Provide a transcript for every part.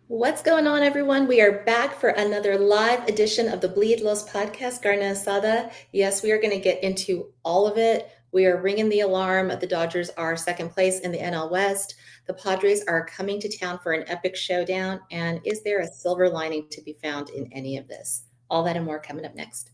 What's going on, everyone? We are back for another live edition of the Bleed Los podcast, Carne Asada. Yes, we are going to get into all of it. We are ringing the alarm. The Dodgers are second place in the NL West. The Padres are coming to town for an epic showdown. And is there a silver lining to be found in any of this? All that and more coming up next.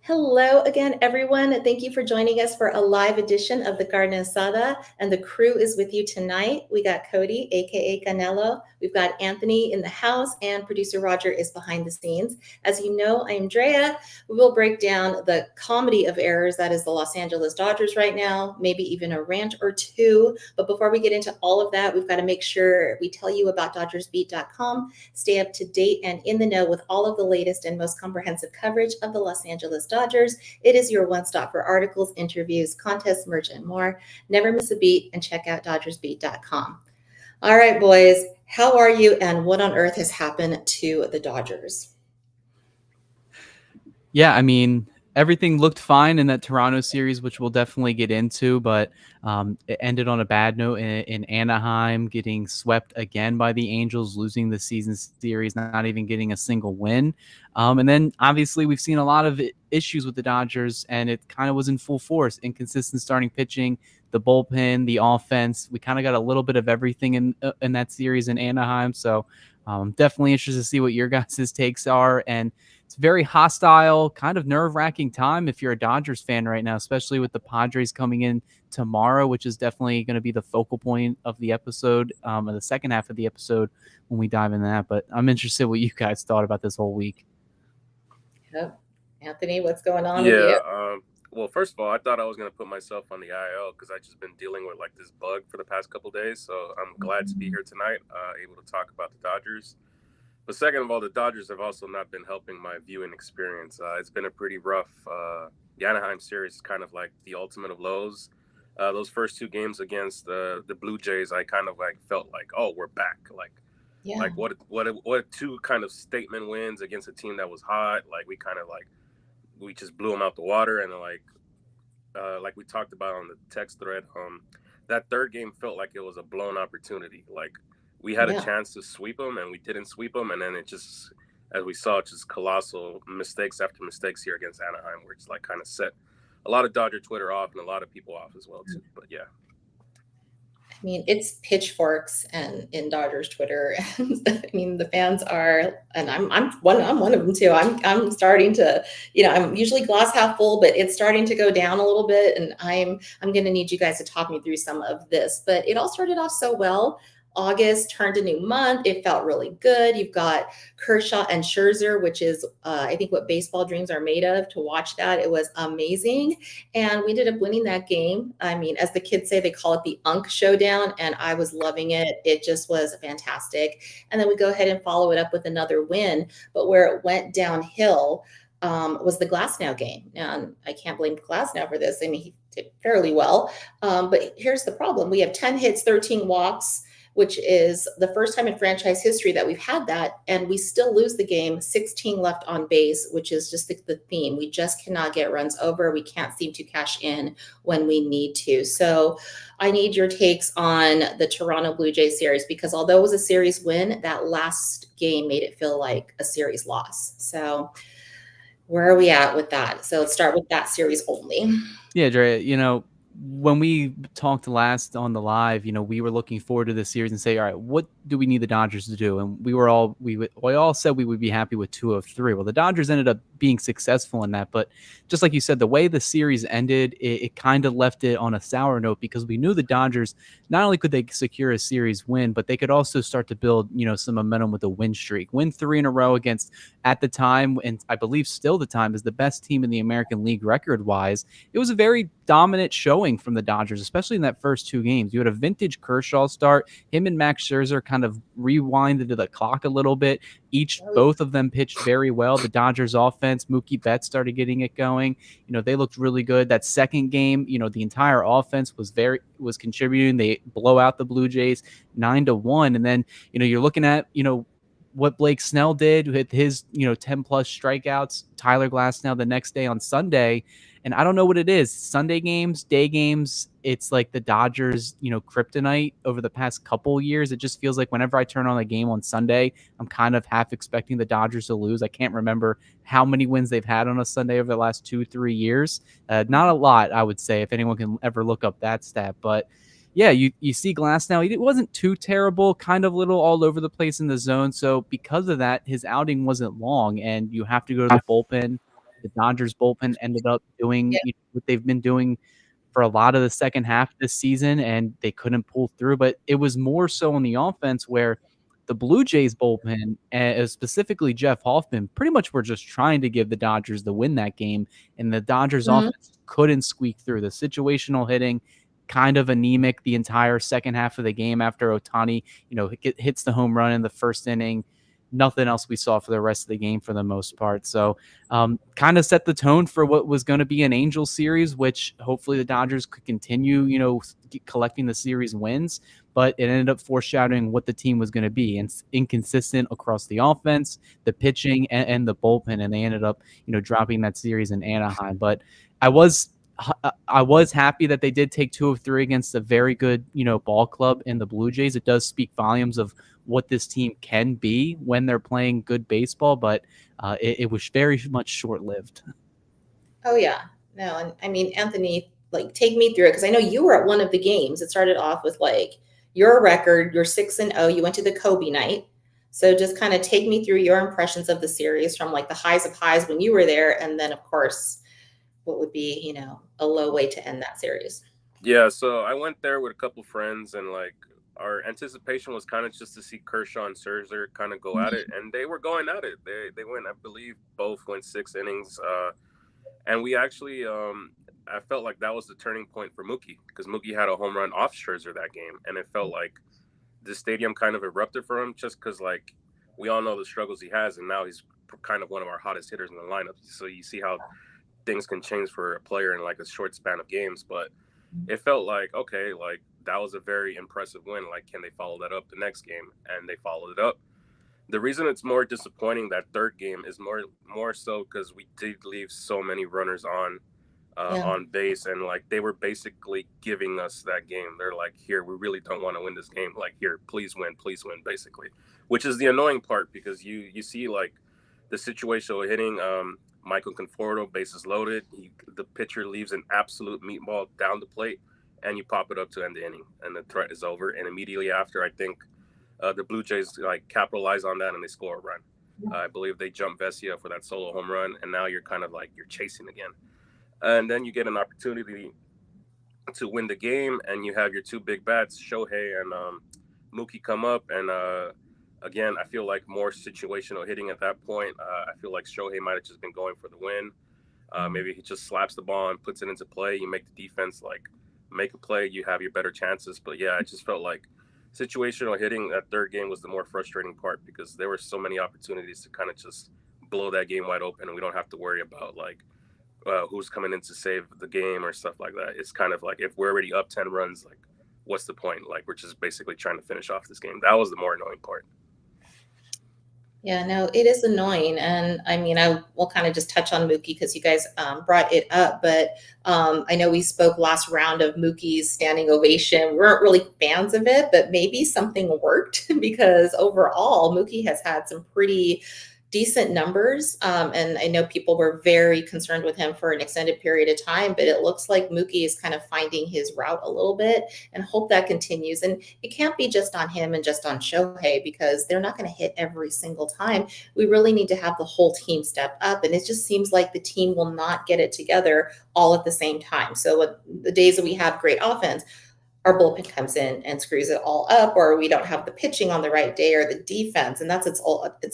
Hello again, everyone. Thank you for joining us for a live edition of the Carne Asada. And the crew is with you tonight. We got Cody, aka Canelo. We've got Anthony in the house, and producer Roger is behind the scenes. As you know, I'm Drea. We will break down the comedy of errors that is the Los Angeles Dodgers right now, maybe even a rant or two. But before we get into all of that, we've got to make sure we tell you about DodgersBeat.com. Stay up to date and in the know with all of the latest and most comprehensive coverage of the Los Angeles Dodgers. It is your one stop for articles, interviews, contests, merch, and more. Never miss a beat and check out DodgersBeat.com. All right, boys, how are you and what on earth has happened to the Dodgers? Yeah, I mean, everything looked fine in that Toronto series, which we'll definitely get into, but it ended on a bad note in Anaheim, getting swept again by the Angels, losing the season series, not even getting a single win. And then obviously we've seen a lot of issues with the Dodgers, and it kind of was in full force. Inconsistent starting pitching, the bullpen, the offense. We kind of got a little bit of everything in that series in Anaheim. So definitely interested to see what your guys' takes are. And it's a very hostile, kind of nerve-wracking time if you're a Dodgers fan right now, especially with the Padres coming in tomorrow, which is definitely going to be the focal point of the episode, of the second half of the episode when we dive into that. But I'm interested what you guys thought about this whole week. Yep. Anthony, what's going on with Yeah. you? Well, first of all, I thought I was gonna put myself on the IL because I just been dealing with like this bug for the past couple days. So I'm glad to be here tonight, able to talk about the Dodgers. But second of all, the Dodgers have also not been helping my viewing experience. It's been a pretty rough. The Anaheim series is kind of like the ultimate of lows. Those first two games against the Blue Jays, I kind of like felt like, oh, we're back. Yeah. Like what two kind of statement wins against a team that was hot. Like we just blew them out the water, and like we talked about on the text thread, that third game felt like it was a blown opportunity. Like we had a Yeah. chance to sweep them, and we didn't sweep them, and then it just, as we saw, just colossal mistakes after mistakes here against Anaheim, where it's like kind of set a lot of Dodger Twitter off and a lot of people off as well too. But yeah. I mean, it's pitchforks and in Dodgers Twitter. I mean, the fans are, and I'm one of them too. I'm starting to, I'm usually glass half full, but it's starting to go down a little bit, and I'm going to need you guys to talk me through some of this. But it all started off so well. August turned a new month. It felt really good. You've got Kershaw and Scherzer, which is, I think, what baseball dreams are made of. To watch that, it was amazing. And we ended up winning that game. I mean, as the kids say, they call it the Unk Showdown, and I was loving it. It just was fantastic. And then we go ahead and follow it up with another win. But where it went downhill was the Glasnow game. And I can't blame Glasnow for this. I mean, he did fairly well. But here's the problem: we have 10 hits, 13 walks, which is the first time in franchise history that we've had that. And we still lose the game, 16 left on base, which is just the theme. We just cannot get runs over. We can't seem to cash in when we need to. So I need your takes on the Toronto Blue Jays series, because although it was a series win, that last game made it feel like a series loss. So where are we at with that? So let's start with that series only. Yeah, Dre, when we talked last on the live, we were looking forward to this series and say, all right, what do we need the Dodgers to do? And we all said we would be happy with 2 of 3. Well, the Dodgers ended up being successful in that, but just like you said, the way the series ended, it kind of left it on a sour note, because we knew the Dodgers, not only could they secure a series win, but they could also start to build, some momentum with a win streak. Win 3 in a row against, at the time, and I believe still the time, is the best team in the American League record-wise. It was a very dominant showing from the Dodgers, especially in that first 2 games. You had a vintage Kershaw start. Him and Max Scherzer kind of rewinded the clock a little bit. Both of them pitched very well. The Dodgers offense, Mookie Betts started getting it going. They looked really good. That second game, the entire offense was contributing. They blow out the Blue Jays 9-1. And then, you're looking at, what Blake Snell did with his, 10 plus strikeouts, Tyler Glasnow the next day on Sunday. And I don't know what it is. Sunday games, day games, it's like the Dodgers, kryptonite over the past couple years. It just feels like whenever I turn on a game on Sunday, I'm kind of half expecting the Dodgers to lose. I can't remember how many wins they've had on a Sunday over the last 2-3 years. Not a lot, I would say, if anyone can ever look up that stat. But yeah, you see Glasnow. It wasn't too terrible, kind of little all over the place in the zone. So because of that, his outing wasn't long, and you have to go to the bullpen. The Dodgers bullpen ended up doing what they've been doing for a lot of the second half this season, and they couldn't pull through. But it was more so on the offense where the Blue Jays bullpen, specifically Jeff Hoffman, pretty much were just trying to give the Dodgers the win that game, and the Dodgers offense couldn't squeak through. The situational hitting, kind of anemic the entire second half of the game after Ohtani, hits the home run in the first inning. Nothing else we saw for the rest of the game for the most part. So kind of set the tone for what was going to be an Angel series, which hopefully the Dodgers could continue, collecting the series wins. But it ended up foreshadowing what the team was going to be, and inconsistent across the offense, the pitching, and the bullpen. And they ended up, dropping that series in Anaheim. But I was happy that they did take 2 of 3 against a very good, ball club in the Blue Jays. It does speak volumes of what this team can be when they're playing good baseball, but it was very much short-lived. Oh yeah, no, and I mean, Anthony, like take me through it because I know you were at one of the games. It started off with like your record, you're 6-0. You went to the Kobe night, so just kind of take me through your impressions of the series from like the highs of highs when you were there, and then of course, what would be a low way to end that series. Yeah, so I went there with a couple friends, and like our anticipation was kind of just to see Kershaw and Scherzer kind of go at it, and they were going at it. They went, I believe, both went 6 innings, and we actually, I felt like that was the turning point for Mookie, because Mookie had a home run off Scherzer that game, and it felt like the stadium kind of erupted for him, just because like we all know the struggles he has, and now he's kind of one of our hottest hitters in the lineup. So you see how things can change for a player in like a short span of games, but it felt like, okay, like that was a very impressive win. Like, can they follow that up the next game? And they followed it up. The reason it's more disappointing that third game is more so because we did leave so many runners on base, and like they were basically giving us that game. They're like, here, we really don't want to win this game. Like, here, please win, basically. Which is the annoying part, because you see like the situational hitting. Michael Conforto, bases loaded. The pitcher leaves an absolute meatball down the plate, and you pop it up to end the inning, and the threat is over. And immediately after, I think the Blue Jays like capitalize on that, and they score a run. I believe they jump Vesia for that solo home run, and now you're kind of like you're chasing again. And then you get an opportunity to win the game, and you have your 2 big bats, Shohei and Mookie, come up, and again, I feel like more situational hitting at that point. I feel like Shohei might have just been going for the win. Maybe he just slaps the ball and puts it into play. You make the defense like make a play, you have your better chances. But yeah, I just felt like situational hitting that third game was the more frustrating part, because there were so many opportunities to kind of just blow that game wide open, and we don't have to worry about like who's coming in to save the game or stuff like that. It's kind of like, if we're already up 10 runs, like what's the point? Like, we're just basically trying to finish off this game. That was the more annoying part. Yeah, no, it is annoying. And I mean, I will kind of just touch on Mookie because you guys brought it up. But I know we spoke last round of Mookie's standing ovation. We weren't really fans of it, but maybe something worked because overall, Mookie has had some pretty decent numbers. And I know people were very concerned with him for an extended period of time, but it looks like Mookie is kind of finding his route a little bit, and hope that continues. And it can't be just on him and just on Shohei, because they're not going to hit every single time. We really need to have the whole team step up. And it just seems like the team will not get it together all at the same time. So the days that we have great offense, our bullpen comes in and screws it all up, or we don't have the pitching on the right day, or the defense, and that's its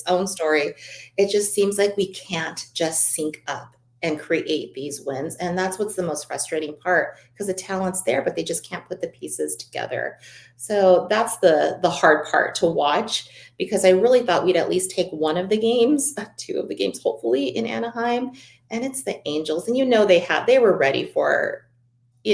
own story. It just seems like we can't just sync up and create these wins, and that's what's the most frustrating part, because the talent's there, but they just can't put the pieces together. So that's the hard part to watch, because I really thought we'd at least take one of the games, 2 of the games, hopefully, in Anaheim, and it's the Angels, and they were ready for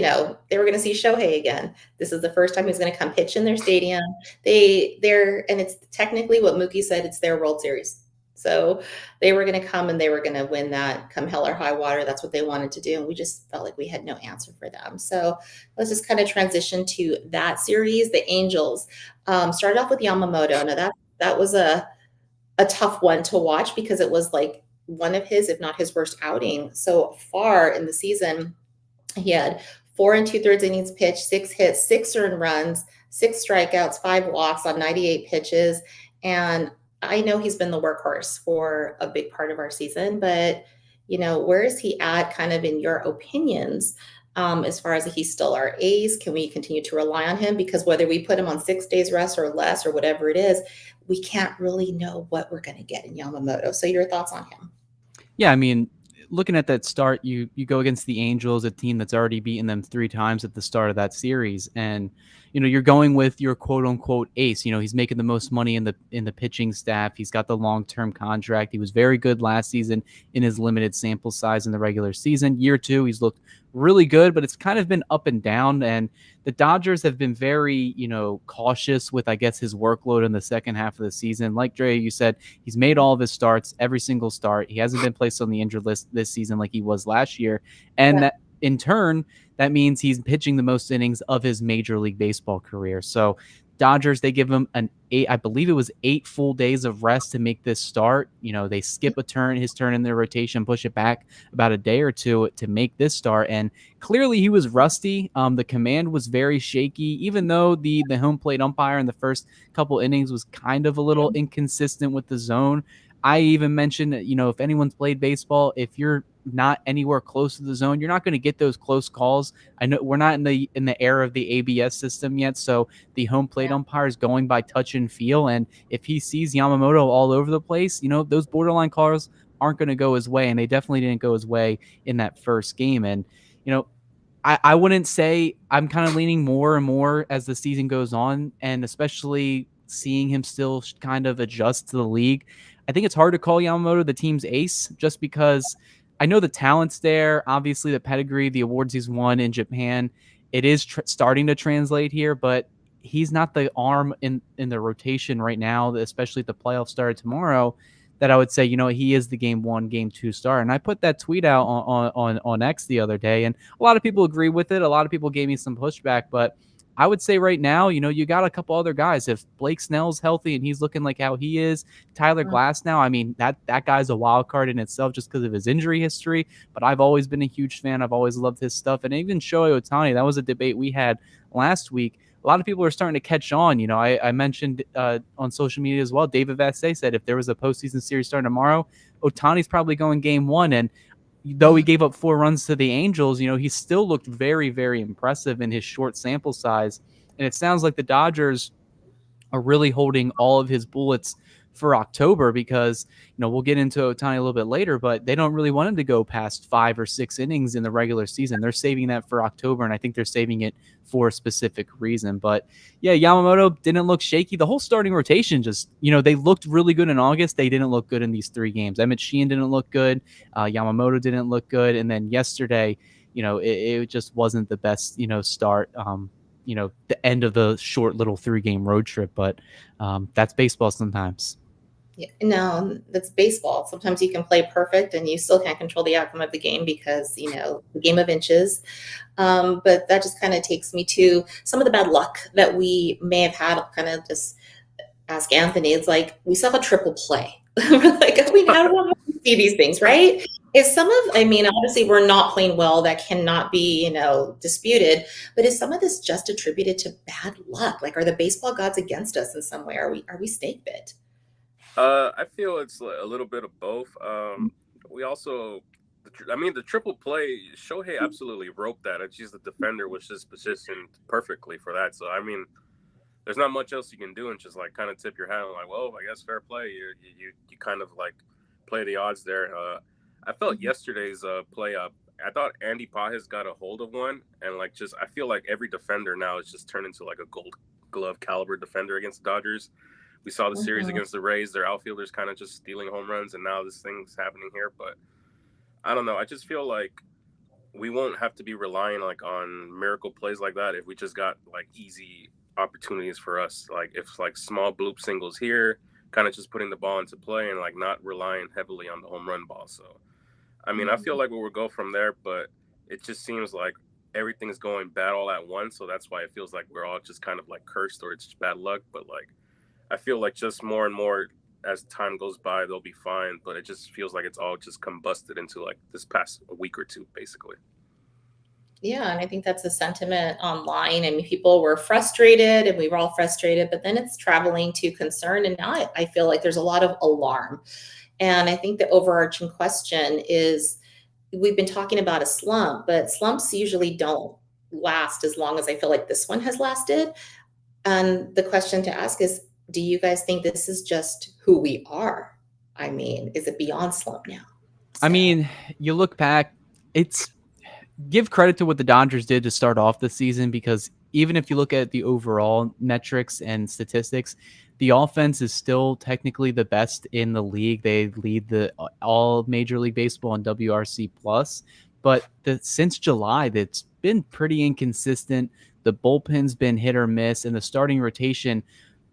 they were going to see Shohei again. This is the first time he's going to come pitch in their stadium. And it's technically what Mookie said, it's their World Series. So they were going to come and they were going to win that come hell or high water. That's what they wanted to do. And we just felt like we had no answer for them. So let's just kind of transition to that series. The Angels started off with Yamamoto. Now that was a tough one to watch because it was like one of his, if not his worst outing so far in the season. He had 4 2/3 innings pitched, 6 hits, 6 earned runs, 6 strikeouts, 5 walks on 98 pitches. And I know he's been the workhorse for a big part of our season, but where is he at kind of in your opinions, as far as he's still our ace? Can we continue to rely on him? Because whether we put him on 6 days rest or less or whatever it is, we can't really know what we're going to get in Yamamoto. So your thoughts on him? Yeah, I mean, looking at that start, you go against the Angels, a team that's already beaten them 3 times at the start of that series, and you're going with your quote unquote ace. He's making the most money in the pitching staff. He's got the long-term contract. He was very good last season in his limited sample size in the regular season. Year 2, he's looked really good, but it's kind of been up and down. And the Dodgers have been very, cautious with, I guess, his workload in the second half of the season. Like Dre, you said, he's made all of his starts, every single start. He hasn't been placed on the injured list this season like he was last year. And that in turn, that means he's pitching the most innings of his Major League Baseball career. So Dodgers, they give him I believe it was 8 full days of rest to make this start. They skip his turn in their rotation, push it back about a day or two to make this start. And clearly he was rusty. The command was very shaky, even though the home plate umpire in the first couple innings was kind of a little inconsistent with the zone. I even mentioned that, if anyone's played baseball, if you're not anywhere close to the zone, you're not going to get those close calls. I know we're not in the era of the ABS system yet, so the home plate umpire is going by touch and feel, and if he sees Yamamoto all over the place, those borderline calls aren't going to go his way, and they definitely didn't go his way in that first game. And I wouldn't say, I'm kind of leaning more and more as the season goes on, and especially seeing him still kind of adjust to the league. I think it's hard to call Yamamoto the team's ace just because I know the talent's there. Obviously, the pedigree, the awards he's won in Japan, it is starting to translate here, but he's not the arm in the rotation right now, especially if the playoffs started tomorrow, that I would say, he is the game 1, game 2 star. And I put that tweet out on X the other day, and a lot of people agree with it. A lot of people gave me some pushback, but I would say right now, you got a couple other guys. If Blake Snell's healthy and he's looking like how he is, Tyler Glass now, I mean, that guy's a wild card in itself just because of his injury history. But I've always been a huge fan. I've always loved his stuff. And even Shohei Ohtani, that was a debate we had last week. A lot of people are starting to catch on. I mentioned on social media as well, David Vassay said if there was a postseason series starting tomorrow, Ohtani's probably going game 1. And though he gave up 4 runs to the Angels, he still looked very, very impressive in his short sample size. And it sounds like the Dodgers are really holding all of his bullets for October because, we'll get into Ohtani a little bit later, but they don't really want him to go past 5 or 6 innings in the regular season. They're saving that for October, and I think they're saving it for a specific reason. But yeah, Yamamoto didn't look shaky. The whole starting rotation just, they looked really good in August. They didn't look good in these 3 games. Emmett Sheehan didn't look good. Yamamoto didn't look good. And then yesterday, it just wasn't the best, start. The end of the short little 3-game road trip, but that's baseball sometimes. Yeah, no, that's baseball. Sometimes you can play perfect and you still can't control the outcome of the game because, the game of inches. But that just kind of takes me to some of the bad luck that we may have had. I'll kind of just ask Anthony. It's like we saw a triple play. Like, how do we see these things, right? Obviously we're not playing well. That cannot be, disputed. But is some of this just attributed to bad luck? Like, are the baseball gods against us in some way? Are we snake bit? I feel it's a little bit of both. We also, the triple play, Shohei absolutely roped that, and she's the defender, was just positioned perfectly for that. So, there's not much else you can do and just like kind of tip your hat and like, well, I guess fair play. You kind of like play the odds there. I felt yesterday's play up. I thought Andy Pajes got a hold of one, and I feel like every defender now is just turned into like a Gold Glove caliber defender against the Dodgers. We saw the series against the Rays. Their outfielders kind of just stealing home runs, and now this thing's happening here. But I don't know. I just feel like we won't have to be relying like on miracle plays like that if we just got like easy opportunities for us. Like if like small bloop singles here, kind of just putting the ball into play and like not relying heavily on the home run ball. So I mean, I feel like we will go from there, but it just seems like everything's going bad all at once. So that's why it feels like we're all just kind of like cursed or it's just bad luck. But like, I feel like just more and more as time goes by, they'll be fine. But it just feels like it's all just combusted into like this past week or two, basically. Yeah, and I think that's a sentiment online. I mean, people were frustrated and we were all frustrated, but then it's traveling to concern. And now I feel like there's a lot of alarm. And I think the overarching question is we've been talking about a slump, but slumps usually don't last as long as I feel like this one has lasted. And the question to ask is, do you guys think this is just who we are? I mean, is it beyond slump now? I mean, you look back, it's give credit to what the Dodgers did to start off the season, because even if you look at the overall metrics and statistics, the offense is still technically the best in the league. They lead the all Major League Baseball and WRC plus, but since July, that's been pretty inconsistent. The bullpen's been hit or miss, and the starting rotation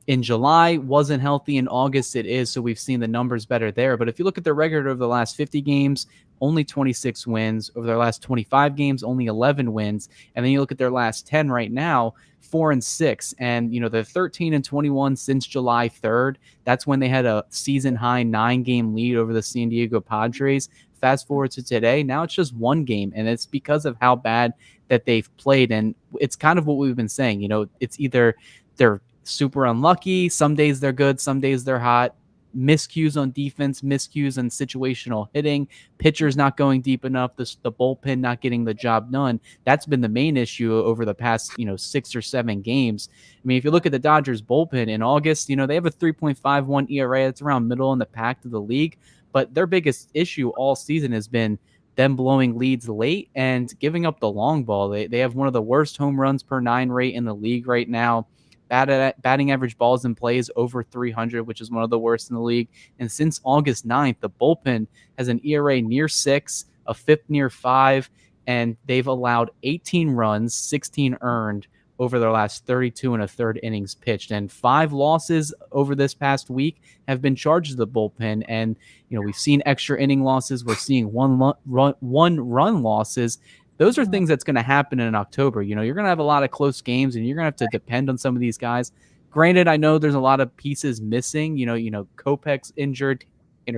in July wasn't healthy. In August it is, so we've seen the numbers better there. But if you look at their record over the last 50 games, only 26 wins. Over their last 25 games, only 11 wins. And then you look at their last 10 right now, 4-6. And, they're 13-21 since July 3rd. That's when they had a season high 9-game lead over the San Diego Padres. Fast forward to today, now it's just 1 game. And it's because of how bad that they've played. And it's kind of what we've been saying. It's either they're super unlucky. Some days they're good. Some days they're hot. Miscues on defense, miscues on situational hitting, pitchers not going deep enough, the bullpen not getting the job done. That's been the main issue over the past, 6 or 7 games. I mean, if you look at the Dodgers bullpen in August, they have a 3.51 ERA. It's around middle in the pack of the league. But their biggest issue all season has been them blowing leads late and giving up the long ball. They have one of the worst home runs per 9 rate in the league right now. Batting average balls in play is over 300, which is one of the worst in the league. And since August 9th, the bullpen has an ERA near 6, a FIP near 5, and they've allowed 18 runs, 16 earned over their last 32 and a third innings pitched. And 5 losses over this past week have been charged to the bullpen. And, we've seen extra inning losses. We're seeing one run losses. Those are things that's going to happen in October. You're going to have a lot of close games, and you're going to have to depend on some of these guys. Granted, I know there's a lot of pieces missing. Kopech's injured,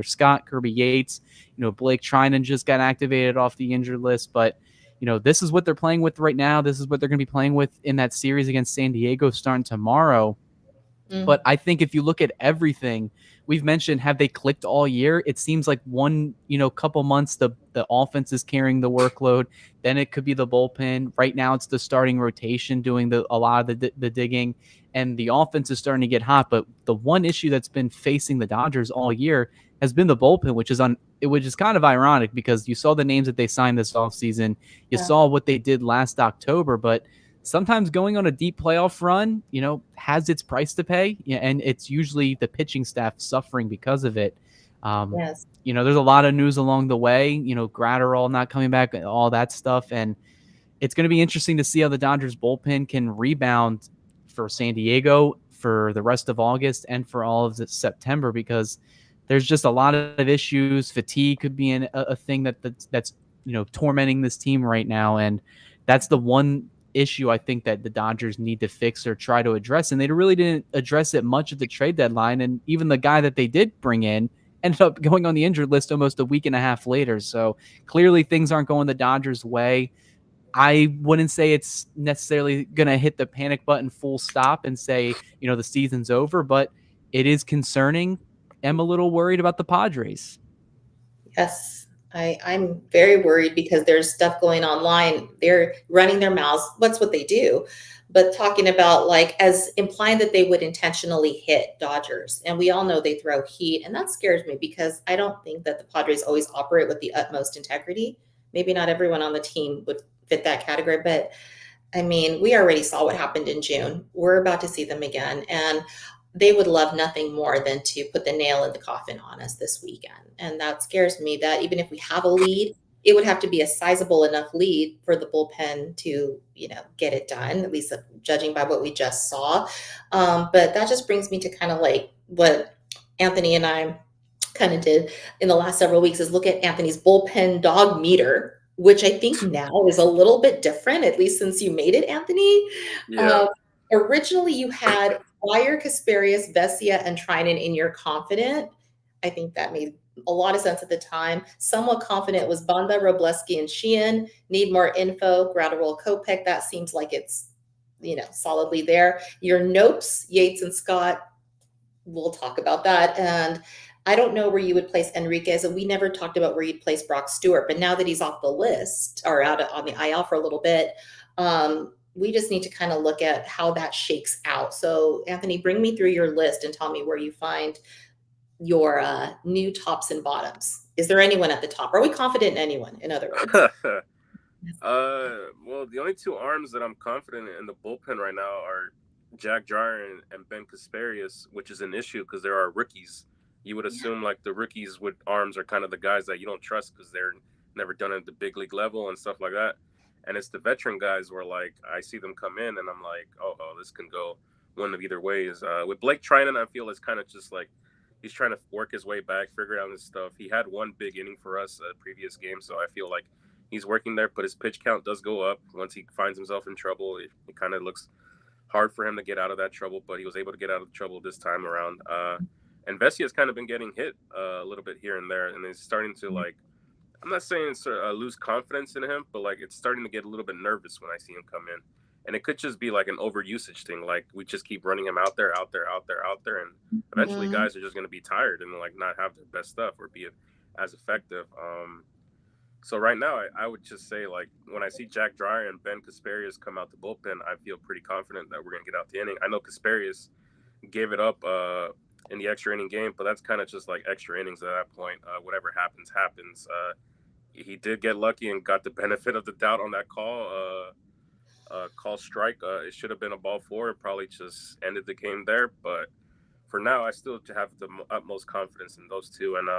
Scott, Kirby Yates, Blake Trinan just got activated off the injured list. But, this is what they're playing with right now. This is what they're going to be playing with in that series against San Diego starting tomorrow. But I think if you look at everything we've mentioned, have they clicked all year? It seems like one, couple months, the offense is carrying the workload. Then it could be the bullpen. Right now it's the starting rotation doing a lot of the digging, and the offense is starting to get hot. But the one issue that's been facing the Dodgers all year has been the bullpen, which is kind of ironic because you saw the names that they signed this offseason. You saw what they did last October, but sometimes going on a deep playoff run, has its price to pay, and it's usually the pitching staff suffering because of it. Yes. There's a lot of news along the way, Gratterall not coming back, all that stuff. And it's going to be interesting to see how the Dodgers bullpen can rebound for San Diego for the rest of August and for all of September, because there's just a lot of issues. Fatigue could be a thing that's tormenting this team right now. And that's the one issue I think that the Dodgers need to fix or try to address. And they really didn't address it much at the trade deadline. And even the guy that they did bring in ended up going on the injured list almost a week and a half later. So clearly things aren't going the Dodgers' way. I wouldn't say it's necessarily going to hit the panic button full stop and say, the season's over, but it is concerning. I'm a little worried about the Padres. Yes. I'm very worried because there's stuff going online. They're running their mouths. What's what they do? But talking about as implying that they would intentionally hit Dodgers. And we all know they throw heat. And that scares me because I don't think that the Padres always operate with the utmost integrity. Maybe not everyone on the team would fit that category. But I mean, we already saw what happened in June. We're about to see them again. And they would love nothing more than to put the nail in the coffin on us this weekend. And that scares me that even if we have a lead, it would have to be a sizable enough lead for the bullpen to, get it done, at least judging by what we just saw. But that just brings me to kind of like what Anthony and I kind of did in the last several weeks, is look at Anthony's bullpen dog meter, which I think now is a little bit different, at least since you made it, Anthony. Yeah. Originally, you had Dwyer, Kasparius, Vesia, and Trinan in your confident. I think that made a lot of sense at the time. Somewhat confident was Banda, Robleski, and Sheehan. Need more info. Gratterall, Kopech. That seems like it's, solidly there. Your nopes, Yates and Scott. We'll talk about that. And I don't know where you would place Enriquez. And we never talked about where you'd place Brock Stewart. But now that he's off the list or out on the IL for a little bit, we just need to kind of look at how that shakes out. So, Anthony, bring me through your list and tell me where you find your new tops and bottoms. Is there anyone at the top? Are we confident in anyone, in other words? Well, the only two arms that I'm confident in the bullpen right now are Jack Dryer and Ben Kasparius, which is an issue because there are rookies. You would assume like the rookies with arms are kind of the guys that you don't trust because they're never done it at the big league level and stuff like that. And it's the veteran guys where like I see them come in and I'm like, oh, this can go one of either ways. With Blake Trinan, I feel it's kind of just like he's trying to work his way back, figure out his stuff. He had one big inning for us previous game, so I feel like he's working there, but his pitch count does go up once he finds himself in trouble. It kind of looks hard for him to get out of that trouble, but he was able to get out of trouble this time around. And Vesia has kind of been getting hit a little bit here and there, and he's starting to like, I'm not saying lose confidence in him, but like it's starting to get a little bit nervous when I see him come in. And it could just be like an overusage thing. Like we just keep running him out there. And eventually guys are just going to be tired and like not have their best stuff or be as effective. So right now I would just say like when I see Jack Dryer and Ben Kasparius come out the bullpen, I feel pretty confident that we're going to get out the inning. I know Kasparius gave it up in the extra inning game, but that's kind of just like extra innings at that point. Whatever happens. He did get lucky and got the benefit of the doubt on that call strike. It should have been a ball four. It probably just ended the game there. But for now, I still have the utmost confidence in those two. And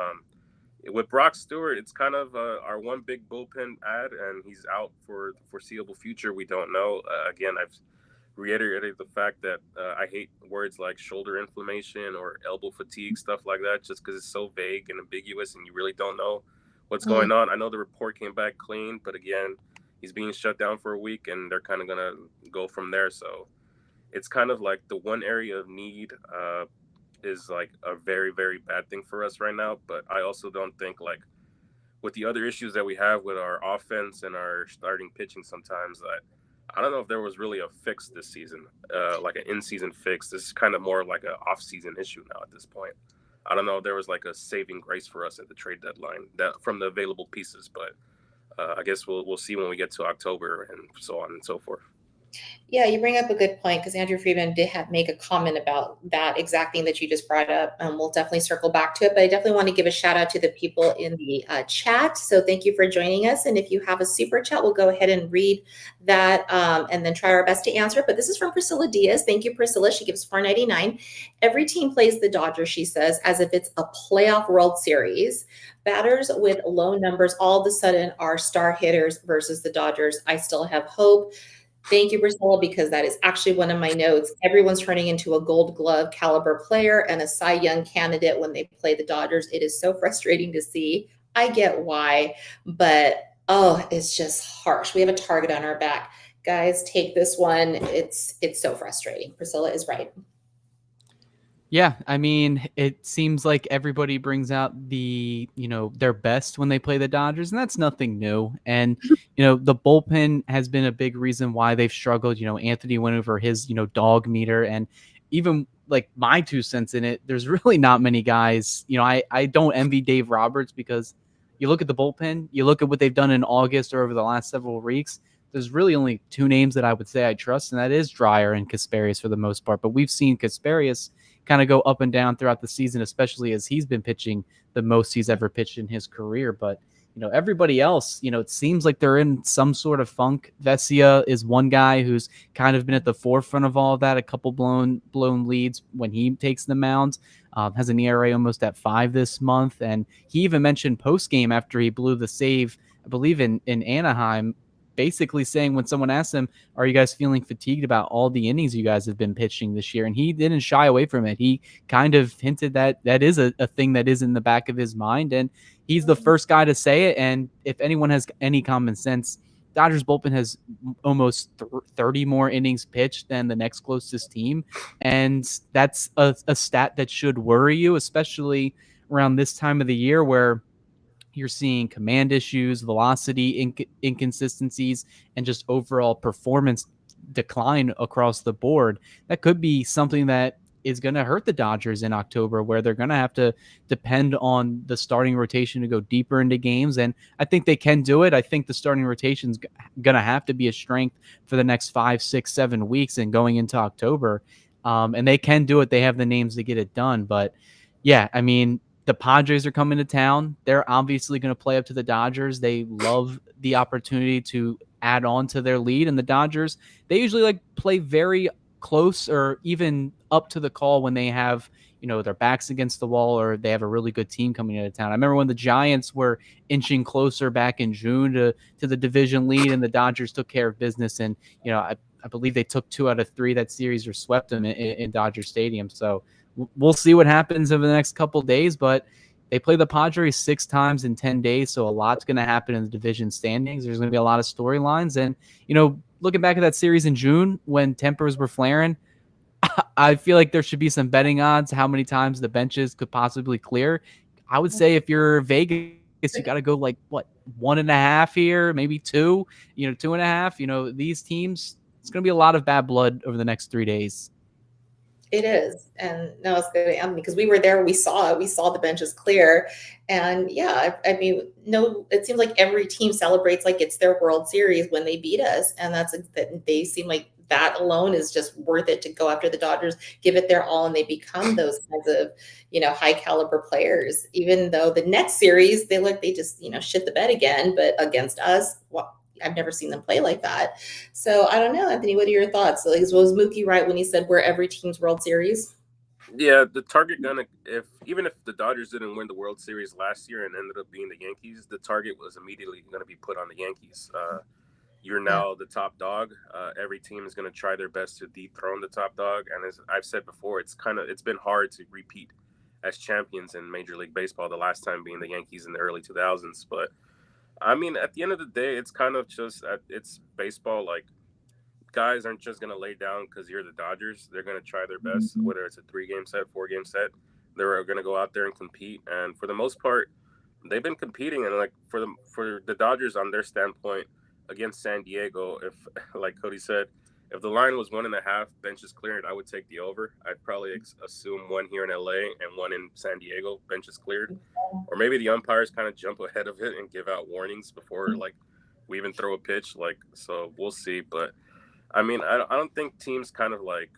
with Brock Stewart, it's kind of our one big bullpen ad, and he's out for the foreseeable future. We don't know. Again, I've reiterated the fact that I hate words like shoulder inflammation or elbow fatigue, stuff like that, just because it's so vague and ambiguous and you really don't know what's going on. I know the report came back clean, but again, he's being shut down for a week and they're kind of going to go from there. So it's kind of like the one area of need is like a very, very bad thing for us right now. But I also don't think like with the other issues that we have with our offense and our starting pitching sometimes, that I don't know if there was really a fix this season, like an in-season fix. This is kind of more like an off-season issue now at this point. I don't know if there was like a saving grace for us at the trade deadline from the available pieces, but I guess we'll see when we get to October and so on and so forth. Yeah, you bring up a good point because Andrew Friedman did make a comment about that exact thing that you just brought up. We'll definitely circle back to it, but I definitely want to give a shout out to the people in the chat. So thank you for joining us. And if you have a super chat, we'll go ahead and read that and then try our best to answer. But this is from Priscilla Diaz. Thank you, Priscilla. She gives $4.99. Every team plays the Dodgers, she says, as if it's a playoff World Series. Batters with low numbers all of a sudden are star hitters versus the Dodgers. I still have hope. Thank you, Priscilla, because that is actually one of my notes. Everyone's turning into a Gold Glove caliber player and a Cy Young candidate when they play the Dodgers. It is so frustrating to see. I get why, but it's just harsh. We have a target on our back. Guys, take this one. It's so frustrating. Priscilla is right. Yeah, I mean, it seems like everybody brings out their best when they play the Dodgers, and that's nothing new. And, the bullpen has been a big reason why they've struggled. Anthony went over his, dog meter, and even like my 2 cents in it, there's really not many guys. I don't envy Dave Roberts because you look at the bullpen, you look at what they've done in August or over the last several weeks. There's really only 2 names that I would say I trust, and that is Dryer and Kasparius for the most part. But we've seen Kasparius kind of go up and down throughout the season, especially as he's been pitching the most he's ever pitched in his career. But, everybody else, it seems like they're in some sort of funk. Vesia is one guy who's kind of been at the forefront of all of that, a couple blown leads when he takes the mound, has an ERA almost at 5 this month. And he even mentioned post-game after he blew the save I believe in Anaheim, basically saying when someone asked him, are you guys feeling fatigued about all the innings you guys have been pitching this year? And he didn't shy away from it. He kind of hinted that that is a thing that is in the back of his mind. And he's the first guy to say it. And if anyone has any common sense, Dodgers bullpen has almost 30 more innings pitched than the next closest team. And that's a stat that should worry you, especially around this time of the year where you're seeing command issues, velocity inconsistencies, and just overall performance decline across the board. That could be something that is going to hurt the Dodgers in October, where they're going to have to depend on the starting rotation to go deeper into games. And I think they can do it. I think the starting rotation is going to have to be a strength for the next 5, 6, 7 weeks and going into October. And they can do it. They have the names to get it done. But yeah, I mean, the Padres are coming to town. They're obviously going to play up to the Dodgers. They love the opportunity to add on to their lead. And the Dodgers, they usually like play very close or even up to the call when they have, you know, their backs against the wall or they have a really good team coming into town. I remember when the Giants were inching closer back in June to the division lead and the Dodgers took care of business. And, you know, I believe they took 2 out of 3 that series or swept them in Dodger Stadium. So we'll see what happens over the next couple of days, but they play the Padres 6 times in 10 days. So a lot's going to happen in the division standings. There's going to be a lot of storylines. And, you know, looking back at that series in June when tempers were flaring, I feel like there should be some betting odds how many times the benches could possibly clear. I would say if you're Vegas, you got to go like what, 1.5 here, maybe 2, 2.5. These teams, it's going to be a lot of bad blood over the next 3 days. It is. And no, it's good, Anthony, because we were there. We saw it. We saw the benches clear. And yeah, I mean, no, it seems like every team celebrates like it's their World Series when they beat us. And they seem like that alone is just worth it to go after the Dodgers, give it their all, and they become those kinds of, high caliber players. Even though the next series, they just, shit the bed again, but against us, I've never seen them play like that. So I don't know, Anthony, what are your thoughts? Like, was Mookie right when he said we're every team's World Series? Yeah, the target even if the Dodgers didn't win the World Series last year and ended up being the Yankees, the target was immediately going to be put on the Yankees. You're now the top dog. Every team is going to try their best to dethrone the top dog. And as I've said before, it's been hard to repeat as champions in Major League Baseball, the last time being the Yankees in the early 2000s. But I mean, at the end of the day, it's kind of just it's baseball. Like, guys aren't just going to lay down because you're the Dodgers. They're going to try their best, whether it's a 3-game set, 4-game set. They're going to go out there and compete. And for the most part, they've been competing. And like for the Dodgers, on their standpoint against San Diego, if like Cody said, if the line was 1.5 benches cleared, I would take the over. I'd probably assume 1 here in LA and 1 in San Diego, benches cleared. Or maybe the umpires kind of jump ahead of it and give out warnings before like we even throw a pitch. Like, so we'll see. But I mean, I don't think teams kind of like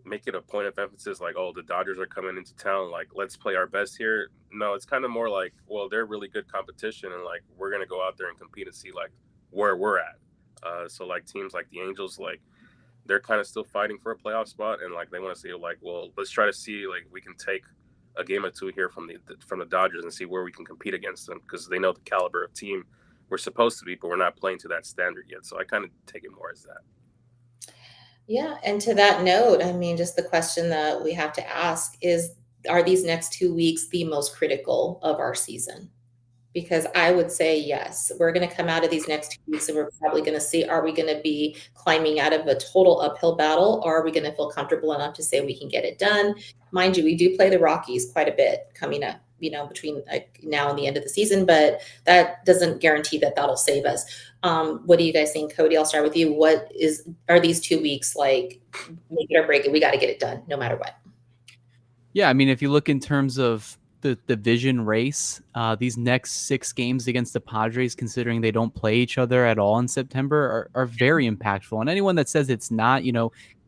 make it a point of emphasis like, oh, the Dodgers are coming into town, like, let's play our best here. No, it's kind of more like, well, they're really good competition and like we're going to go out there and compete and see like where we're at. So like teams like the Angels, like they're kind of still fighting for a playoff spot and like they want to see like, well, let's try to see like we can take a game or 2 here from the Dodgers and see where we can compete against them, because they know the caliber of team we're supposed to be, but we're not playing to that standard yet. So I kind of take it more as that. Yeah. And to that note, I mean, just the question that we have to ask is, are these next 2 weeks the most critical of our season? Because I would say yes. We're going to come out of these next 2 weeks and we're probably going to see, are we going to be climbing out of a total uphill battle, or are we going to feel comfortable enough to say we can get it done? Mind you, we do play the Rockies quite a bit coming up, between like now and the end of the season, but that doesn't guarantee that that'll save us. What do you guys think? Cody, I'll start with you. Are these 2 weeks like make it or break it? We got to get it done no matter what. Yeah, I mean, if you look in terms of the division race, these next 6 games against the Padres, considering they don't play each other at all in September, are very impactful. And anyone that says it's not,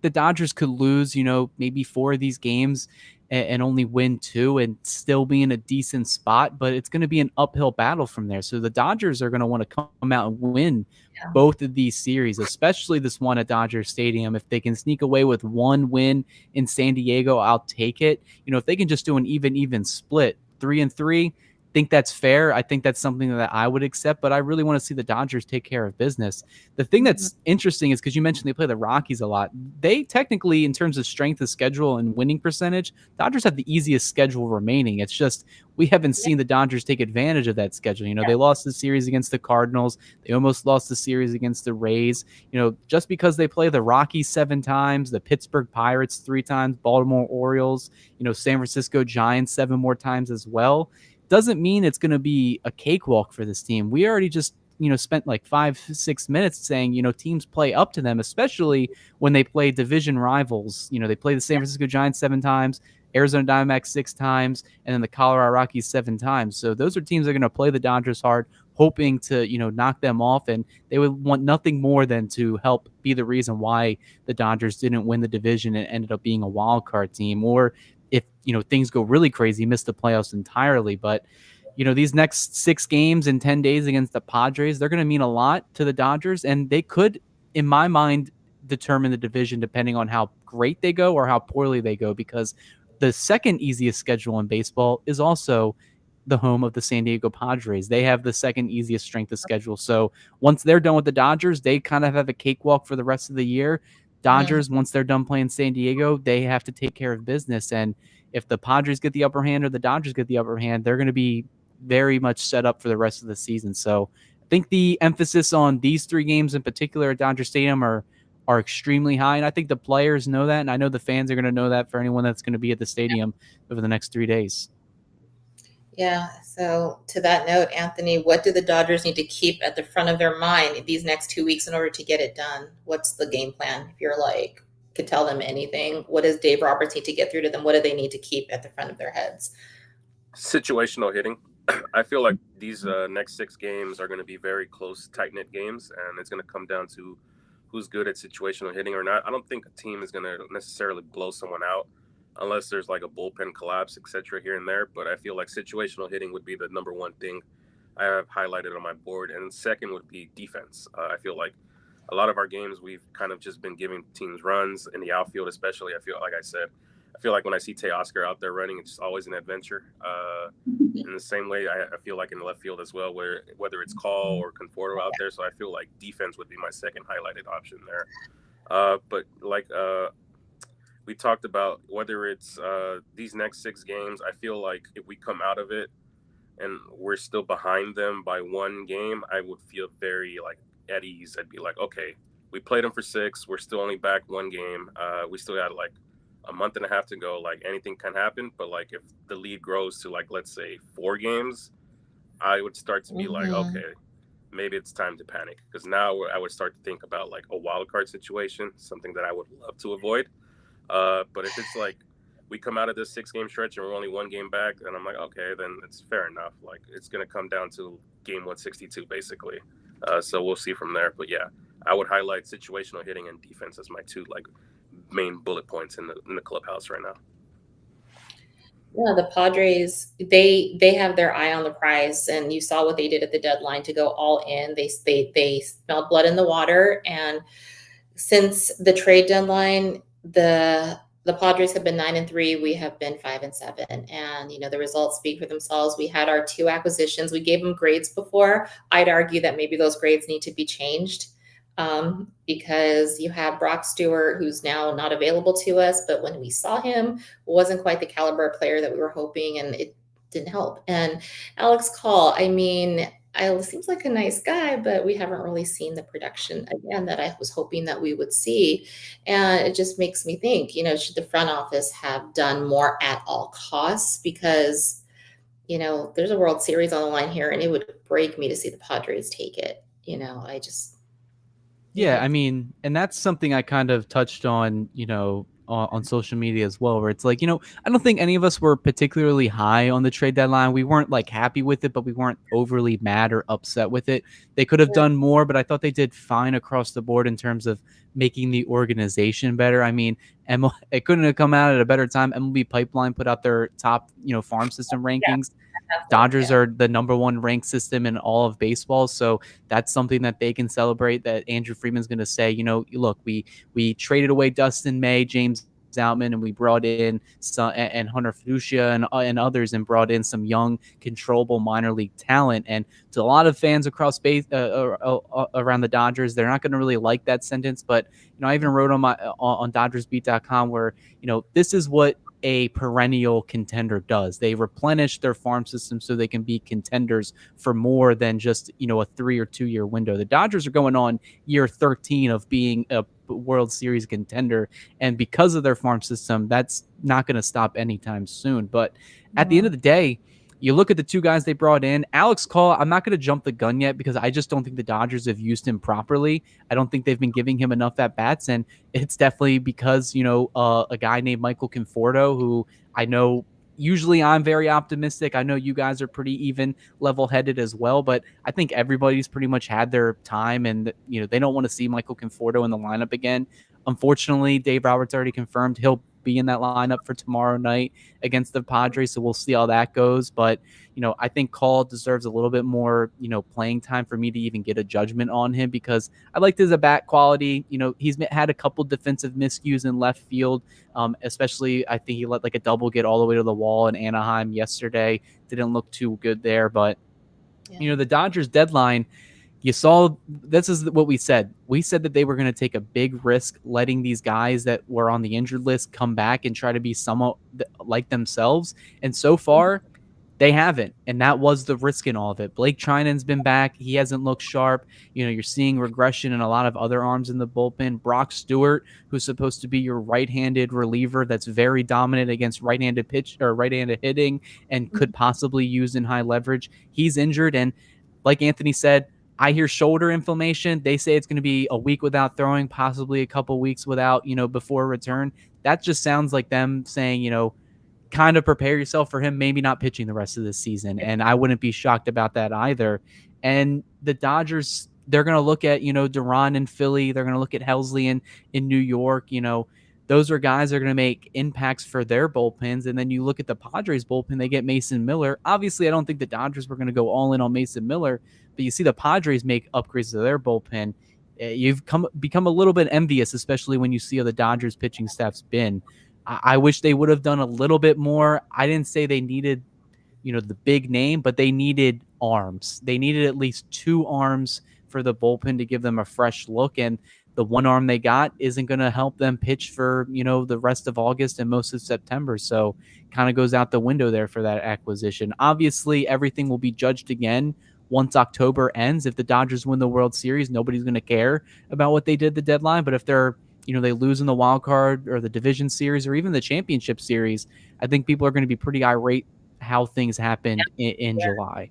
the Dodgers could lose, maybe 4 of these games and only win 2 and still be in a decent spot, but it's going to be an uphill battle from there. So the Dodgers are going to want to come out and win both of these series, especially this one at Dodger Stadium. If they can sneak away with 1 win in San Diego, I'll take it. If they can just do an even split, 3-3, think that's fair. I think that's something that I would accept, but I really want to see the Dodgers take care of business. The thing that's interesting is because you mentioned they play the Rockies a lot. They technically, in terms of strength of schedule and winning percentage, Dodgers have the easiest schedule remaining. It's just we haven't seen the Dodgers take advantage of that schedule. You know, they lost the series against the Cardinals. They almost lost the series against the Rays. You know, just because they play the Rockies 7 times, the Pittsburgh Pirates 3 times, Baltimore Orioles, you know, San Francisco Giants 7 more times as well, doesn't mean it's going to be a cakewalk for this team. We already just, you know, spent like 5-6 minutes saying, you know, teams play up to them, especially when they play division rivals. You know, they play the San Francisco Giants 7 times, Arizona Diamondbacks 6 times, and then the Colorado Rockies 7 times. So those are teams that are going to play the Dodgers hard, hoping to, you know, knock them off. And they would want nothing more than to help be the reason why the Dodgers didn't win the division and ended up being a wild card team, or if, you know, things go really crazy, miss the playoffs entirely. But, you know, these next 6 games in 10 days against the Padres, they're going to mean a lot to the Dodgers, and they could, in my mind, determine the division depending on how great they go or how poorly they go, because the second easiest schedule in baseball is also the home of the San Diego Padres. They have the second easiest strength of schedule. So once they're done with the Dodgers, they kind of have a cakewalk for the rest of the year. Dodgers, once they're done playing San Diego, they have to take care of business. And if the Padres get the upper hand or the Dodgers get the upper hand, they're going to be very much set up for the rest of the season. So I think the emphasis on these 3 games in particular at Dodger Stadium are extremely high. And I think the players know that. And I know the fans are going to know that for anyone that's going to be at the stadium over the next 3 days. Yeah. So to that note, Anthony, what do the Dodgers need to keep at the front of their mind these next 2 weeks in order to get it done? What's the game plan? If you're like, could tell them anything, what does Dave Roberts need to get through to them? What do they need to keep at the front of their heads? Situational hitting. I feel like these next 6 games are going to be very close, tight-knit games, and it's going to come down to who's good at situational hitting or not. I don't think a team is going to necessarily blow someone out unless there's like a bullpen collapse, etc. here and there. But I feel like situational hitting would be the number one thing I have highlighted on my board. And second would be defense. I feel like a lot of our games, we've kind of just been giving teams runs in the outfield, especially. I feel like I feel like when I see Teoscar out there running, it's always an adventure. In the same way, I feel like in the left field as well, where whether it's Call or Conforto out there. So I feel like defense would be my second highlighted option there. But like we talked about, whether it's these next 6 games, I feel like if we come out of it and we're still behind them by 1 game, I would feel very like at ease. I'd be like, okay, we played them for 6. We're still only back 1 game. We still got like a month and a half to go. Like anything can happen. But like if the lead grows to like, let's say 4 games, I would start to be like, okay, maybe it's time to panic. Because now I would start to think about like a wild card situation, something that I would love to avoid. But if it's like we come out of this 6-game stretch and we're only 1 game back, then I'm like, okay, then it's fair enough. Like it's going to come down to game 162 basically. So we'll see from there. But yeah, I would highlight situational hitting and defense as my 2 like main bullet points in the clubhouse right now. Yeah, the Padres, they have their eye on the prize, and you saw what they did at the deadline to go all in. They smelled blood in the water, and since the trade deadline, the Padres have been 9-3. We have been 5-7, and you know the results speak for themselves. We had our 2 acquisitions. We gave them grades before. I'd argue that maybe those grades need to be changed, because you have Brock Stewart, who's now not available to us, but when we saw him, wasn't quite the caliber of player that we were hoping, and it didn't help. And Alex Call, I mean, seems like a nice guy, but we haven't really seen the production again that I was hoping that we would see. And it just makes me think, you know, should the front office have done more at all costs? Because, you know, there's a World Series on the line here, and it would break me to see the Padres take it. You know, Yeah, I mean, and that's something I kind of touched on, you know, on social media as well, where it's like, you know, I don't think any of us were particularly high on the trade deadline. We weren't like happy with it, but we weren't overly mad or upset with it. They could have done more, but I thought they did fine across the board in terms of making the organization better. I mean, it couldn't have come out at a better time. MLB Pipeline put out their top, you know, farm system rankings. Dodgers are the number 1 ranked system in all of baseball. So that's something that they can celebrate, that Andrew Friedman's going to say, you know, look, we traded away Dustin May, James Outman, and we brought in some and Hunter Fiducia and others, and brought in some young, controllable minor league talent. And to a lot of fans across space around the Dodgers, they're not going to really like that sentence. But I even wrote on DodgersBeat.com where this is what a perennial contender does. They replenish their farm system so they can be contenders for more than just a 3 or 2 year window. The Dodgers are going on year 13 of being a World Series contender, and because of their farm system, that's not going to stop anytime soon. But at the end of the day, you look at the two guys they brought in. Alex Call, I'm not going to jump the gun yet because I just don't think the Dodgers have used him properly. I don't think they've been giving him enough at-bats, and it's definitely because, a guy named Michael Conforto, who I know usually I'm very optimistic. I know you guys are pretty even level-headed as well, but I think everybody's pretty much had their time, and they don't want to see Michael Conforto in the lineup again. Unfortunately, Dave Roberts already confirmed he'll be in that lineup for tomorrow night against the Padres, so we'll see how that goes. But I think Call deserves a little bit more playing time for me to even get a judgment on him, because I liked his bat quality. He's had a couple defensive miscues in left field, especially I think he let like a double get all the way to the wall in Anaheim yesterday. Didn't look too good there. But the Dodgers deadline, you saw, this is what we said. We said that they were going to take a big risk letting these guys that were on the injured list come back and try to be somewhat like themselves. And so far, they haven't. And that was the risk in all of it. Blake Trinan's been back. He hasn't looked sharp. You're seeing regression in a lot of other arms in the bullpen. Brock Stewart, who's supposed to be your right-handed reliever that's very dominant against right-handed pitch or right-handed hitting and could possibly use in high leverage, he's injured. And like Anthony said, I hear shoulder inflammation. They say it's going to be a week without throwing, possibly a couple weeks without, before return. That just sounds like them saying, kind of prepare yourself for him maybe not pitching the rest of this season. And I wouldn't be shocked about that either. And the Dodgers, they're going to look at, Duran in Philly. They're going to look at Helsley in New York. Those are guys that are going to make impacts for their bullpens. And then you look at the Padres bullpen, they get Mason Miller. Obviously, I don't think the Dodgers were going to go all in on Mason Miller, but you see the Padres make upgrades to their bullpen. You've become a little bit envious, especially when you see how the Dodgers pitching staff's been. I wish they would have done a little bit more. I didn't say they needed, the big name, but they needed arms. They needed at least 2 arms for the bullpen to give them a fresh look. And the one arm they got isn't going to help them pitch for, the rest of August and most of September. So kind of goes out the window there for that acquisition. Obviously, everything will be judged again once October ends. If the Dodgers win the World Series, nobody's going to care about what they did the deadline. But if they're, they lose in the wild card or the division series or even the championship series, I think people are going to be pretty irate how things happened in July.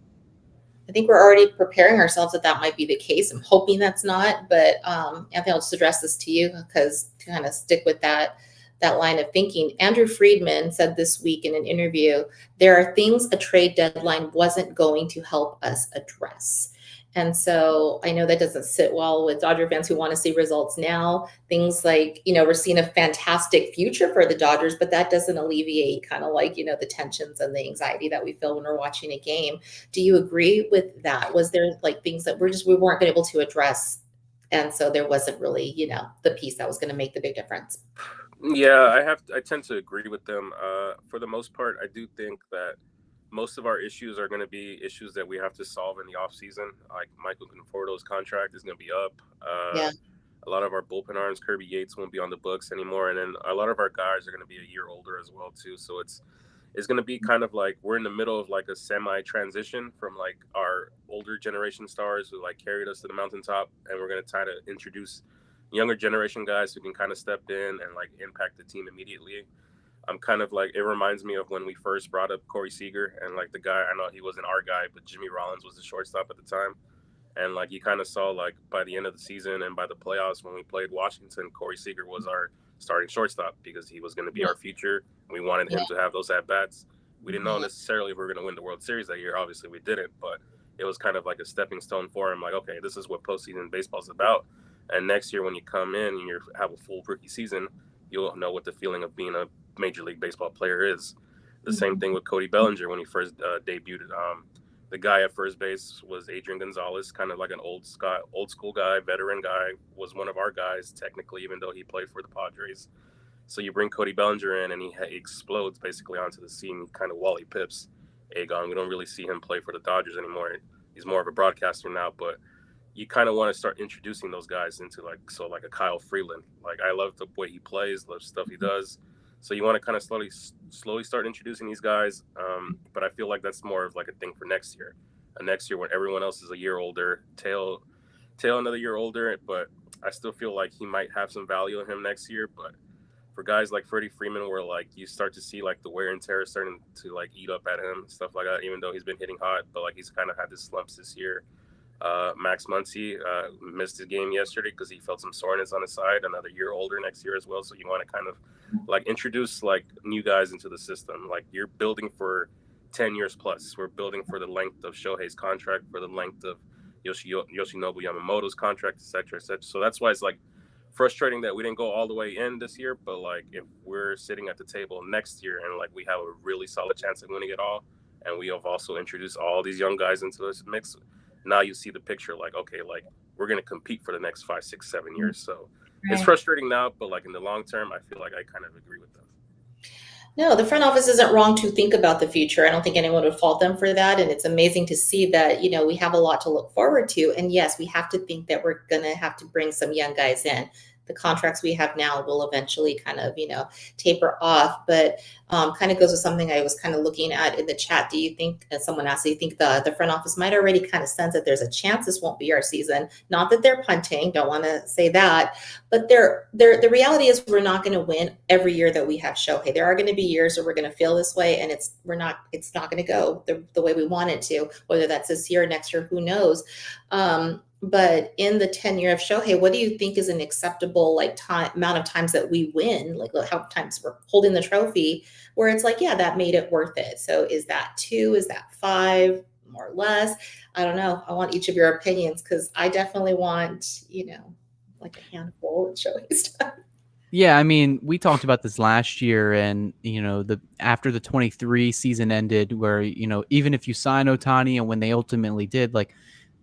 I think we're already preparing ourselves that might be the case. I'm hoping that's not, but Anthony, I'll just address this to you because to kind of stick with that line of thinking. Andrew Friedman said this week in an interview, there are things a trade deadline wasn't going to help us address. And so I know that doesn't sit well with Dodger fans who want to see results now. Things like, we're seeing a fantastic future for the Dodgers, but that doesn't alleviate kind of like, the tensions and the anxiety that we feel when we're watching a game. Do you agree with that? Was there like things that we weren't able to address? And so there wasn't really, the piece that was going to make the big difference. Yeah, I tend to agree with them. For the most part, I do think that most of our issues are going to be issues that we have to solve in the offseason. Like Michael Conforto's contract is going to be up. A lot of our bullpen arms, Kirby Yates, won't be on the books anymore. And then a lot of our guys are going to be a year older as well, too. So it's going to be kind of like we're in the middle of like a semi-transition from like our older generation stars who like carried us to the mountaintop. And we're going to try to introduce younger generation guys who can kind of step in and like impact the team immediately. I'm kind of like, it reminds me of when we first brought up Corey Seager, and like the guy, I know he wasn't our guy, but Jimmy Rollins was the shortstop at the time. And like you kind of saw like by the end of the season and by the playoffs when we played Washington, Corey Seager was our starting shortstop because he was going to be our future. We wanted him to have those at-bats. We didn't know necessarily if we were going to win the World Series that year. Obviously we didn't, but it was kind of like a stepping stone for him. Like, okay, this is what postseason baseball is about. And next year when you come in and you have a full rookie season, you'll know what the feeling of being a Major League Baseball player is. The same thing with Cody Bellinger when he first debuted. The guy at first base was Adrian Gonzalez, kind of like an old school guy, veteran guy, was one of our guys technically, even though he played for the Padres. So you bring Cody Bellinger in, and he explodes basically onto the scene, kind of Wally Pips Aegon. We don't really see him play for the Dodgers anymore. He's more of a broadcaster now, but you kind of want to start introducing those guys into like a Kyle Freeland. Like I love the way he plays, love stuff he does. So you want to kind of slowly start introducing these guys. But I feel like that's more of like a thing for next year. Next year when everyone else is a year older, tail another year older. But I still feel like he might have some value in him next year. But for guys like Freddie Freeman, where like you start to see like the wear and tear starting to like eat up at him, stuff like that. Even though he's been hitting hot, but like he's kind of had his slumps this year. Max Muncy missed his game yesterday because he felt some soreness on his side. Another year older next year as well. So you want to kind of like introduce like new guys into the system. Like you're building for 10 years plus. We're building for the length of Shohei's contract, for the length of Yoshinobu Yamamoto's contract, et cetera, et cetera. So that's why it's like frustrating that we didn't go all the way in this year. But like if we're sitting at the table next year and like we have a really solid chance of winning it all, and we have also introduced all these young guys into this mix, now you see the picture like, okay, like we're going to compete for the next 5, 6, 7 years. So it's frustrating now, but like in the long term, I feel like I kind of agree with them. No, the front office isn't wrong to think about the future. I don't think anyone would fault them for that. And it's amazing to see that, we have a lot to look forward to. And yes, we have to think that we're going to have to bring some young guys in. The contracts we have now will eventually kind of, taper off. But kind of goes with something I was kind of looking at in the chat. Do you think, as someone asked, do you think the front office might already kind of sense that there's a chance this won't be our season? Not that they're punting, don't want to say that, but the reality is we're not going to win every year that we have Shohei. There are going to be years where we're going to feel this way, and it's not going to go the way we want it to, whether that's this year or next year, who knows. But in the tenure of Shohei, what do you think is an acceptable amount of times that we win? Like how many times we're holding the trophy where it's like, yeah, that made it worth it. So is that 2? Is that 5? More or less? I don't know. I want each of your opinions because I definitely want, like a handful of Shohei stuff. Yeah, I mean, we talked about this last year, and after the 23 season ended, where even if you sign Ohtani, and when they ultimately did,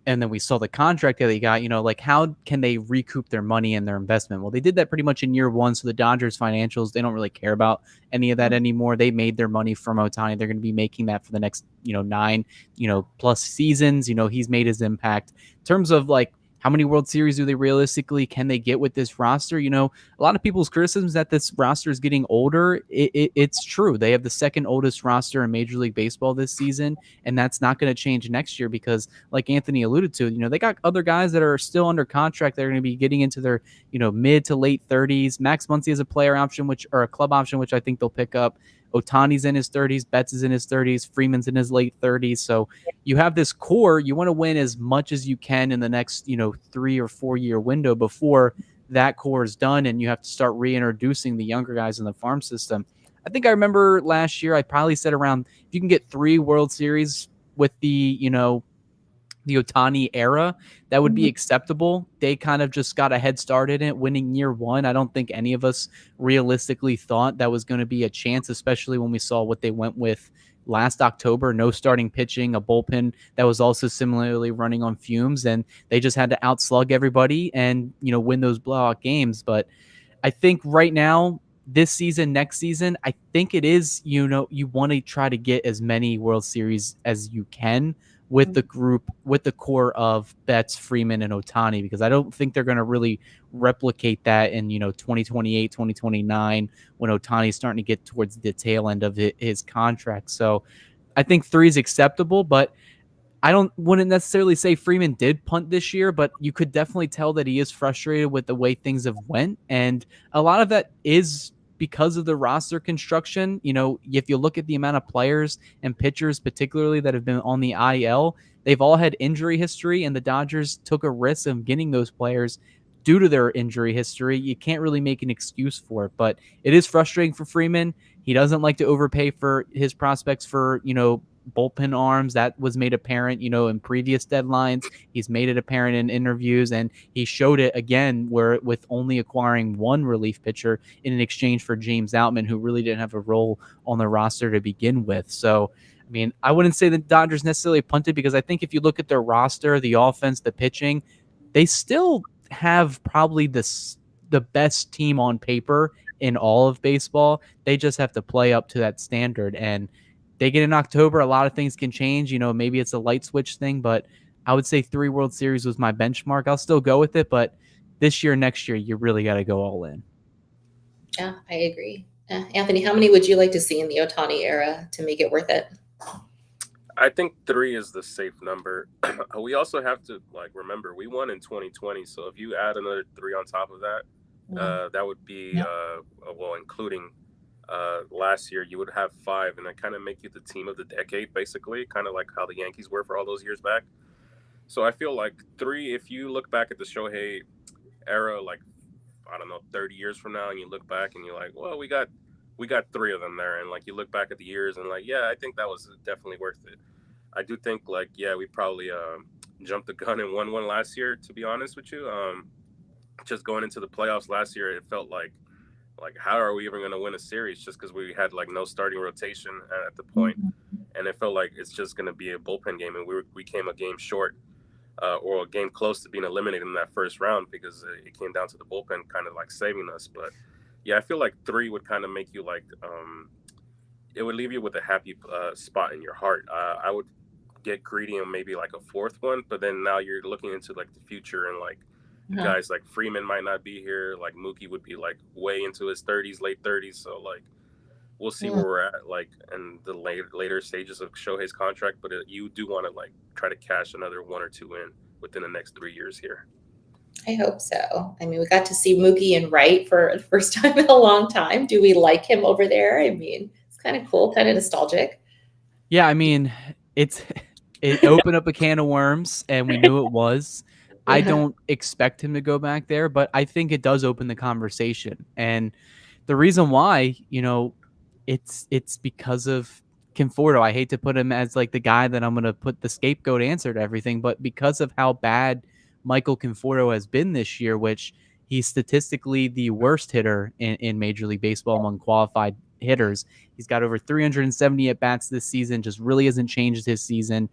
and then we saw the contract that they got, how can they recoup their money and their investment? Well, they did that pretty much in year one. So the Dodgers financials, they don't really care about any of that anymore. They made their money from Ohtani. They're going to be making that for the next, 9, plus seasons. He's made his impact. In terms of how many World Series do they realistically can they get with this roster? A lot of people's criticisms that this roster is getting older. It's true. They have the second oldest roster in Major League Baseball this season, and that's not going to change next year because, like Anthony alluded to, they got other guys that are still under contract that are going to be getting into their, mid to late 30s. Max Muncy is a player option, or a club option, which I think they'll pick up. Ohtani's in his 30s, Betts is in his 30s, Freeman's in his late 30s. So you have this core. You want to win as much as you can in the next, 3 or 4 year window before that core is done, and you have to start reintroducing the younger guys in the farm system. I think I remember last year I probably said around if you can get 3 World Series with the Ohtani era, that would be acceptable. They kind of just got a head start in it, winning year one. I don't think any of us realistically thought that was going to be a chance, especially when we saw what they went with last October. No starting pitching, a bullpen that was also similarly running on fumes, and they just had to outslug everybody and, win those blowout games. But I think right now, this season, next season, I think it is, you want to try to get as many World Series as you can with the group, with the core of Betts, Freeman, and Ohtani, because I don't think they're going to really replicate that in, 2028, 2029, when Ohtani's starting to get towards the tail end of his contract. So I think 3 is acceptable, but I wouldn't necessarily say Freeman did punt this year, but you could definitely tell that he is frustrated with the way things have went. And a lot of that is because of the roster construction. If you look at the amount of players and pitchers, particularly that have been on the IL, they've all had injury history, and the Dodgers took a risk of getting those players due to their injury history. You can't really make an excuse for it, but it is frustrating for Freeman. He doesn't like to overpay for his prospects for, bullpen arms. That was made apparent, in previous deadlines. He's made it apparent in interviews, and he showed it again where with only acquiring 1 relief pitcher in exchange for James Outman, who really didn't have a role on the roster to begin with. So, I mean, I wouldn't say the Dodgers necessarily punted, because I think if you look at their roster, the offense, the pitching, they still have probably the best team on paper in all of baseball. They just have to play up to that standard. And they get in October, a lot of things can change. Maybe it's a light switch thing, but I would say 3 World Series was my benchmark. I'll still go with it, but this year, next year, you really got to go all in. Yeah, I agree. Anthony, how many would you like to see in the Ohtani era to make it worth it? I think 3 is the safe number. We also have to remember we won in 2020, so if you add another 3 on top of that, that would be including last year, you would have 5, and that kind of make you the team of the decade, basically, kind of like how the Yankees were for all those years back. So I feel like 3, if you look back at the Shohei era, 30 years from now, and you look back and you're like, well, we got 3 of them there, and you look back at the years and I think that was definitely worth it. I do think we probably jumped the gun and won one last year, to be honest with you. Just going into the playoffs last year, it felt like how are we even going to win a series just because we had no starting rotation at the point, and it felt like it's just going to be a bullpen game, and we came a game short or a game close to being eliminated in that first round because it came down to the bullpen kind of saving us. But yeah, I feel like 3 would kind of make you it would leave you with a happy spot in your heart. I would get greedy and maybe a 4th one, but then now you're looking into the future and guys like Freeman might not be here. Mookie would be way into his 30s, late 30s. So we'll see where we're at in the later stages of Shohei's contract. But you do want to try to cash another 1 or 2 in within the next 3 years here. I hope so. I mean, we got to see Mookie and Wright for the first time in a long time. Do we like him over there? I mean, it's kind of cool, kind of nostalgic. Yeah, I mean, it opened up a can of worms, and we knew it was. I don't expect him to go back there, but I think it does open the conversation. And the reason why, it's because of Conforto. I hate to put him as the guy that I'm going to put the scapegoat answer to everything, but because of how bad Michael Conforto has been this year, which he's statistically the worst hitter in Major League Baseball among qualified hitters. He's got over 370 at-bats this season, just really hasn't changed his season.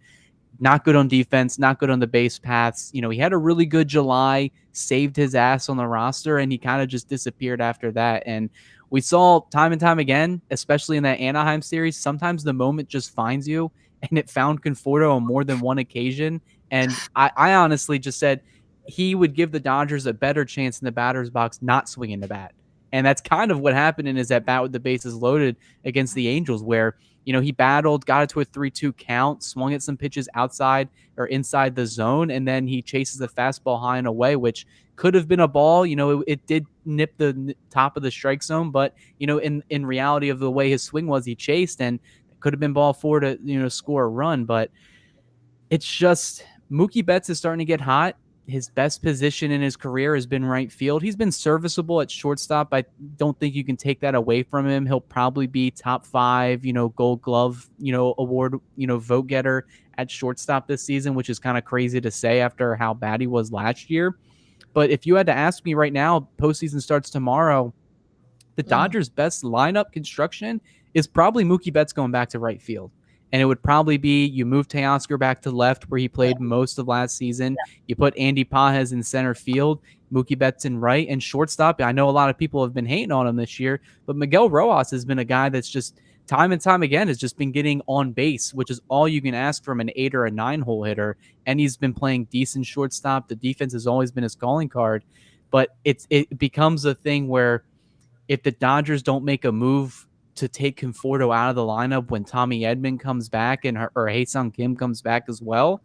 Not good on defense, not good on the base paths. He had a really good July, saved his ass on the roster, and he kind of just disappeared after that. And we saw time and time again, especially in that Anaheim series, sometimes the moment just finds you, and it found Conforto on more than one occasion. And I honestly just said he would give the Dodgers a better chance in the batter's box not swinging the bat. And that's kind of what happened in his at-bat with the bases loaded against the Angels, where he battled, got it to a 3-2 count, swung at some pitches outside or inside the zone, and then he chases the fastball high and away, which could have been a ball. It did nip the top of the strike zone, but, in reality of the way his swing was, he chased, and it could have been ball 4 to, score a run. But it's just Mookie Betts is starting to get hot. His best position in his career has been right field. He's been serviceable at shortstop. I don't think you can take that away from him. He'll probably be top 5, Gold Glove, award, vote getter at shortstop this season, which is kind of crazy to say after how bad he was last year. But if you had to ask me right now, postseason starts tomorrow, the Dodgers' best lineup construction is probably Mookie Betts going back to right field. And it would probably be you move Teoscar back to left where he played most of last season. You put Andy Pages in center field, Mookie Betts in right, and shortstop. I know a lot of people have been hating on him this year, but Miguel Rojas has been a guy that's just time and time again has just been getting on base, which is all you can ask from an 8 or a 9 hole hitter. And he's been playing decent shortstop. The defense has always been his calling card, but it becomes a thing where if the Dodgers don't make a move to take Conforto out of the lineup when Tommy Edman comes back or Hae-Sung Kim comes back as well,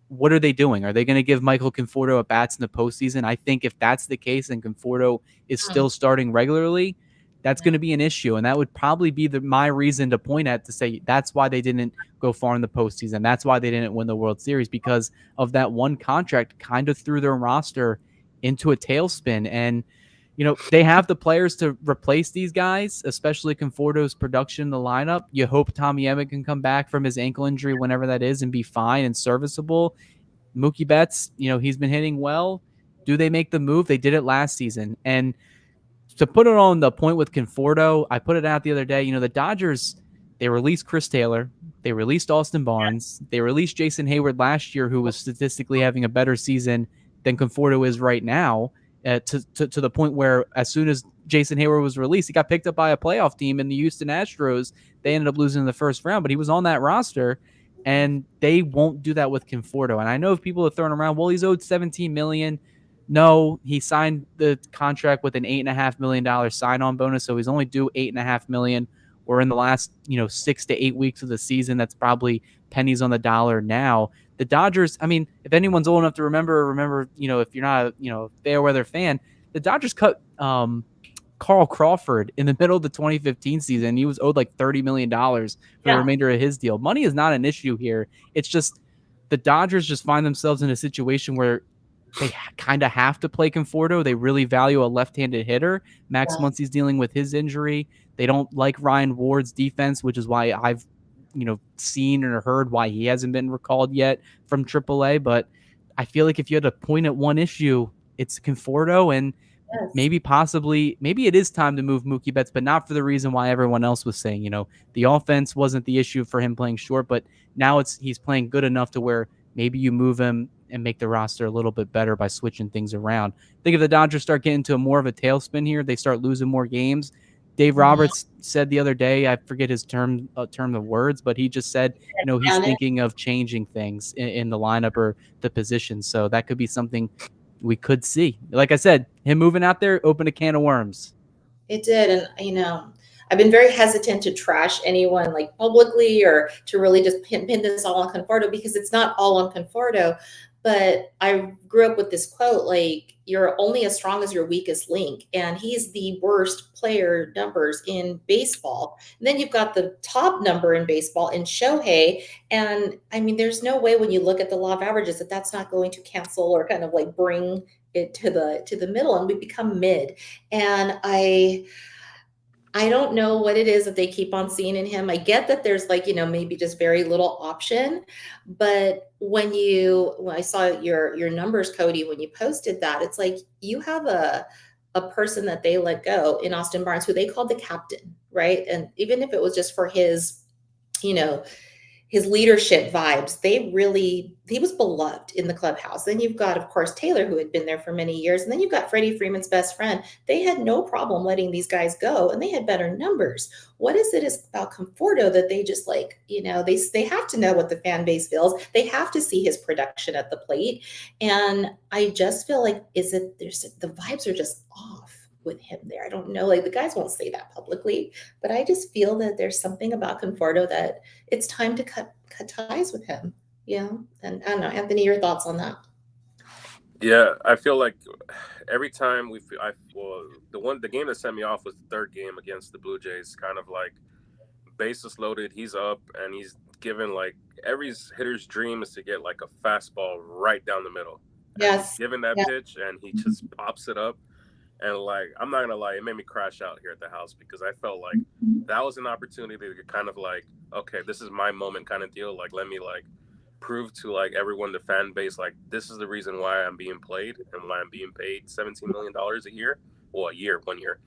what are they doing? Are they going to give Michael Conforto at bats in the postseason? I think if that's the case and Conforto is still starting regularly, that's going to be an issue. And that would probably be my reason to point at to say that's why they didn't go far in the postseason. That's why they didn't win the World Series, because of that one contract kind of threw their roster into a tailspin. And they have the players to replace these guys, especially Conforto's production in the lineup. You hope Tommy Edman can come back from his ankle injury whenever that is and be fine and serviceable. Mookie Betts, he's been hitting well. Do they make the move? They did it last season. And to put it on the point with Conforto, I put it out the other day, the Dodgers, they released Chris Taylor. They released Austin Barnes. They released Jason Hayward last year, who was statistically having a better season than Conforto is right now. to the point where as soon as Jason Hayward was released, he got picked up by a playoff team in the Houston Astros. They ended up losing in the first round, but he was on that roster, and they won't do that with Conforto. And I know if people are throwing around, well, he's owed $17 million. No, he signed the contract with an $8.5 million sign-on bonus, so he's only due $8.5 million. Or in the last 6 to 8 weeks of the season, that's probably pennies on the dollar now. The Dodgers, I mean, if anyone's old enough to remember, if you're not a fair weather fan, the Dodgers cut Carl Crawford in the middle of the 2015 season. He was owed like $30 million for the remainder of his deal. Money is not an issue here. It's just the Dodgers just find themselves in a situation where they kind of have to play Conforto. They really value a left-handed hitter. Max Muncy's dealing with his injury. They don't like Ryan Ward's defense, which is why I've seen or heard why he hasn't been recalled yet from AAA. But I feel like if you had to point at one issue, it's Conforto, and maybe it is time to move Mookie Betts, but not for the reason why everyone else was saying. The offense wasn't the issue for him playing short, but now he's playing good enough to where maybe you move him and make the roster a little bit better by switching things around. I think if the Dodgers start getting to more of a tailspin here, they start losing more games. Dave Roberts said the other day, I forget his term of words, but he just said, he's thinking of changing things in the lineup or the position. So that could be something we could see. Like I said, him moving out there opened a can of worms. It did. And, I've been very hesitant to trash anyone like publicly or to really just pin this all on Conforto, because it's not all on Conforto. But I grew up with this quote, like, you're only as strong as your weakest link. And he's the worst player numbers in baseball. And then you've got the top number in baseball in Shohei. And I mean, there's no way when you look at the law of averages that that's not going to cancel or kind of like bring it to the middle, and we become mid. And I don't know what it is that they keep on seeing in him. I get that there's like, maybe just very little option. But when I saw your numbers, Cody, when you posted that, it's like you have a person that they let go in Austin Barnes, who they called the captain, right? And even if it was just for his, his leadership vibes, he was beloved in the clubhouse. Then you've got, of course, Taylor, who had been there for many years. And then you've got Freddie Freeman's best friend. They had no problem letting these guys go, and they had better numbers. What is it about Conforto that they just like, they have to know what the fan base feels. They have to see his production at the plate. And I just feel like, the vibes are just off with him there. I don't know, like the guys won't say that publicly, but I just feel that there's something about Conforto that it's time to cut ties with him. And I don't know, Anthony, your thoughts on that? Yeah, I feel like every time the game that sent me off was the third game against the Blue Jays. Kind of like bases loaded, he's up and he's given, like, every hitter's dream is to get like a fastball right down the middle. Yes, given that pitch, and he just pops it up. And, like, I'm not going to lie, it made me crash out here at the house, because I felt like that was an opportunity to kind of like, okay, this is my moment kind of deal. Like, let me, like, prove to, like, everyone, the fan base, like, this is the reason why I'm being played and why I'm being paid $17 million a year. Well, 1 year.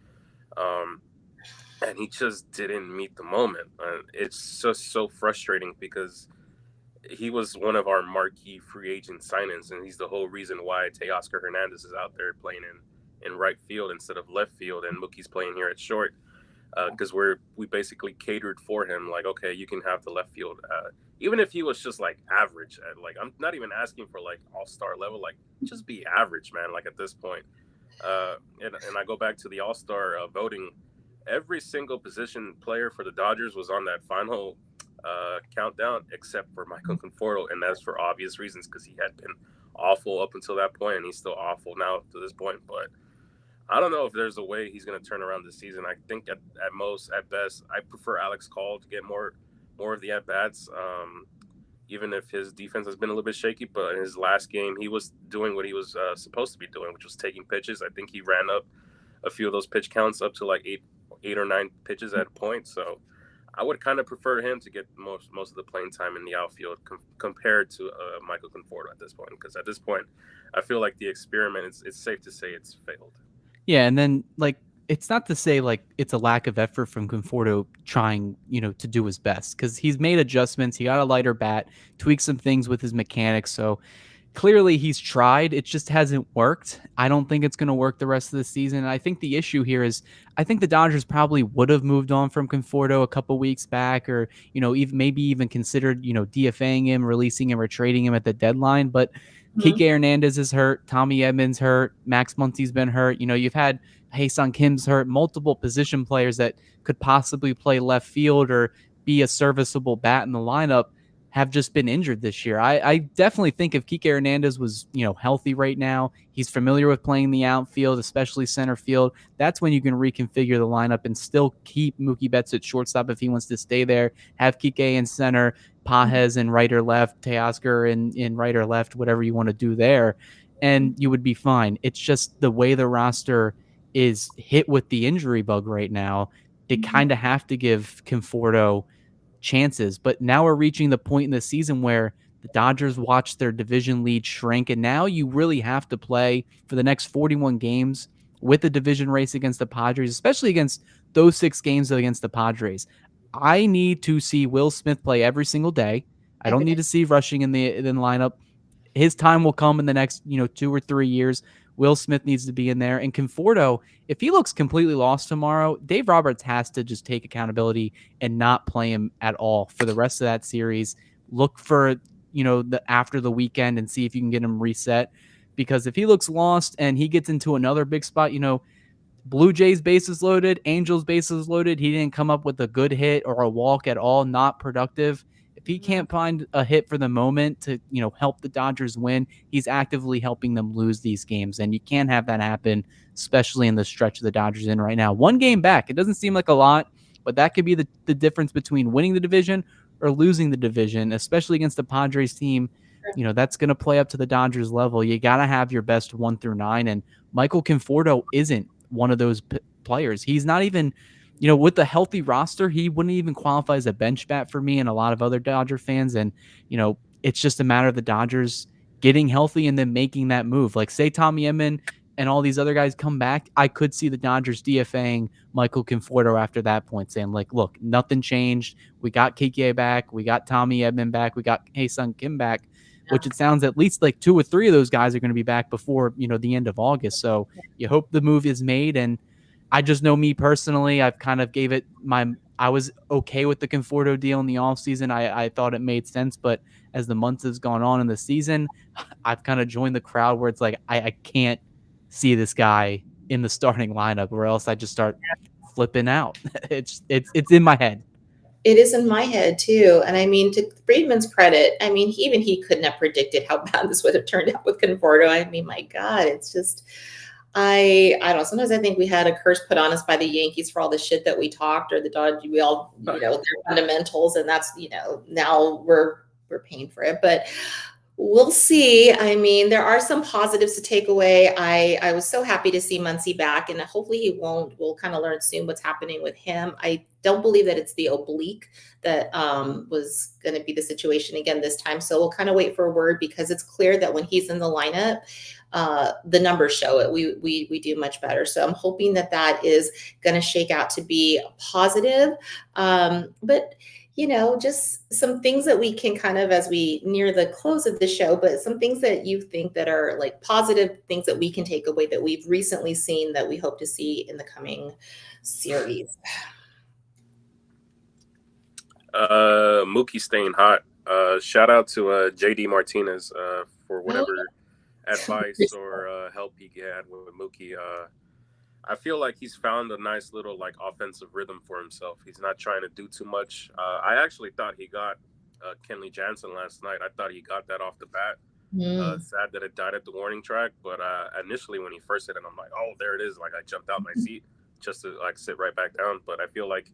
And he just didn't meet the moment. It's just so frustrating, because he was one of our marquee free agent signings, and he's the whole reason why Teoscar Hernandez is out there playing in right field instead of left field, and Mookie's playing here at short, because we basically catered for him. Like, okay, you can have the left field, even if he was just like average. Like, I'm not even asking for like all-star level, like just be average, man. Like at this point, and I go back to the all-star voting. Every single position player for the Dodgers was on that final countdown, except for Michael Conforto, and that's for obvious reasons, because he had been awful up until that point, and he's still awful now to this point. But I don't know if there's a way he's going to turn around this season. I think at best, I prefer Alex Call to get more of the at-bats, even if his defense has been a little bit shaky. But in his last game, he was doing what he was supposed to be doing, which was taking pitches. I think he ran up a few of those pitch counts up to like eight or nine pitches at a point. So I would kind of prefer him to get most of the playing time in the outfield compared to Michael Conforto at this point, because at this point, I feel like the experiment, it's safe to say it's failed. Yeah, and then like it's not to say like it's a lack of effort from Conforto trying, to do his best, because he's made adjustments. He got a lighter bat, tweaked some things with his mechanics. So clearly he's tried. It just hasn't worked. I don't think it's going to work the rest of the season. And I think the issue here is I think the Dodgers probably would have moved on from Conforto a couple weeks back, or, even maybe even considered, DFAing him, releasing him, or trading him at the deadline. But Mhm. Kike Hernandez is hurt. Tommy Edmonds hurt. Max Muncy's been hurt. You've had Hae-Sung Kim's hurt. Multiple position players that could possibly play left field or be a serviceable bat in the lineup have just been injured this year. I definitely think if Kike Hernandez was, healthy right now, he's familiar with playing the outfield, especially center field. That's when you can reconfigure the lineup and still keep Mookie Betts at shortstop if he wants to stay there. Have Kike in center, Pajes in right or left, Teoscar in right or left, whatever you want to do there, and you would be fine. It's just the way the roster is hit with the injury bug right now. They kind of have to give Conforto chances. But now we're reaching the point in the season where the Dodgers watch their division lead shrink, and now you really have to play for the next 41 games with the division race against the Padres, especially against those 6 games against the Padres. I need to see Will Smith play every single day. I don't Every need day. to see Rushing in the lineup. His time will come in the next, 2 or 3 years. Will Smith needs to be in there. And Conforto, if he looks completely lost tomorrow, Dave Roberts has to just take accountability and not play him at all for the rest of that series. Look for, the after the weekend and see if you can get him reset. Because if he looks lost and he gets into another big spot, Blue Jays bases loaded, Angels bases loaded. He didn't come up with a good hit or a walk at all, not productive. If he can't find a hit for the moment to, help the Dodgers win, he's actively helping them lose these games. And you can't have that happen, especially in the stretch of the Dodgers in right now. 1 game back. It doesn't seem like a lot, but that could be the difference between winning the division or losing the division, especially against the Padres team. That's going to play up to the Dodgers level. You got to have your best 1 through 9. And Michael Conforto isn't one of those players. He's not even, with the healthy roster, he wouldn't even qualify as a bench bat for me and a lot of other Dodger fans. And, it's just a matter of the Dodgers getting healthy and then making that move. Like, say Tommy Edman and all these other guys come back, I could see the Dodgers DFAing Michael Conforto after that point, saying, like, look, nothing changed. We got Kike back. We got Tommy Edman back. We got Hae-Sung Kim back, which it sounds at least like 2 or 3 of those guys are going to be back before, the end of August. So you hope the move is made. And I just know me personally, I've kind of gave it I was okay with the Conforto deal in the offseason. I thought it made sense, but as the months has gone on in the season, I've kind of joined the crowd where it's like, I can't see this guy in the starting lineup, or else I just start flipping out. It's in my head. It is in my head too. And I mean, to Friedman's credit, I mean, even he couldn't have predicted how bad this would have turned out with Conforto. I mean, my God, it's just, I don't know. Sometimes I think we had a curse put on us by the Yankees for all the shit that we talked, or the Dodgers, we all, their fundamentals. And that's, now we're paying for it. But we'll see. I mean, there are some positives to take away. I was so happy to see Muncy back, and hopefully we'll kind of learn soon what's happening with him. I don't believe that it's the oblique that was going to be the situation again this time. So we'll kind of wait for a word, because it's clear that when he's in the lineup, the numbers show it. We do much better. So I'm hoping that is going to shake out to be positive. But just some things that we can kind of, as we near the close of the show, but some things that you think that are like positive things that we can take away that we've recently seen that we hope to see in the coming series. Mookie staying hot. Shout out to JD Martinez for whatever advice or help he had with Mookie. I feel like he's found a nice little like offensive rhythm for himself. He's not trying to do too much. I actually thought he got Kenley Jansen last night. I thought he got that off the bat. Sad that it died at the warning track, but initially when he first hit it, I'm like, oh, there it is. Like, I jumped out my seat just to like sit right back down. But I feel like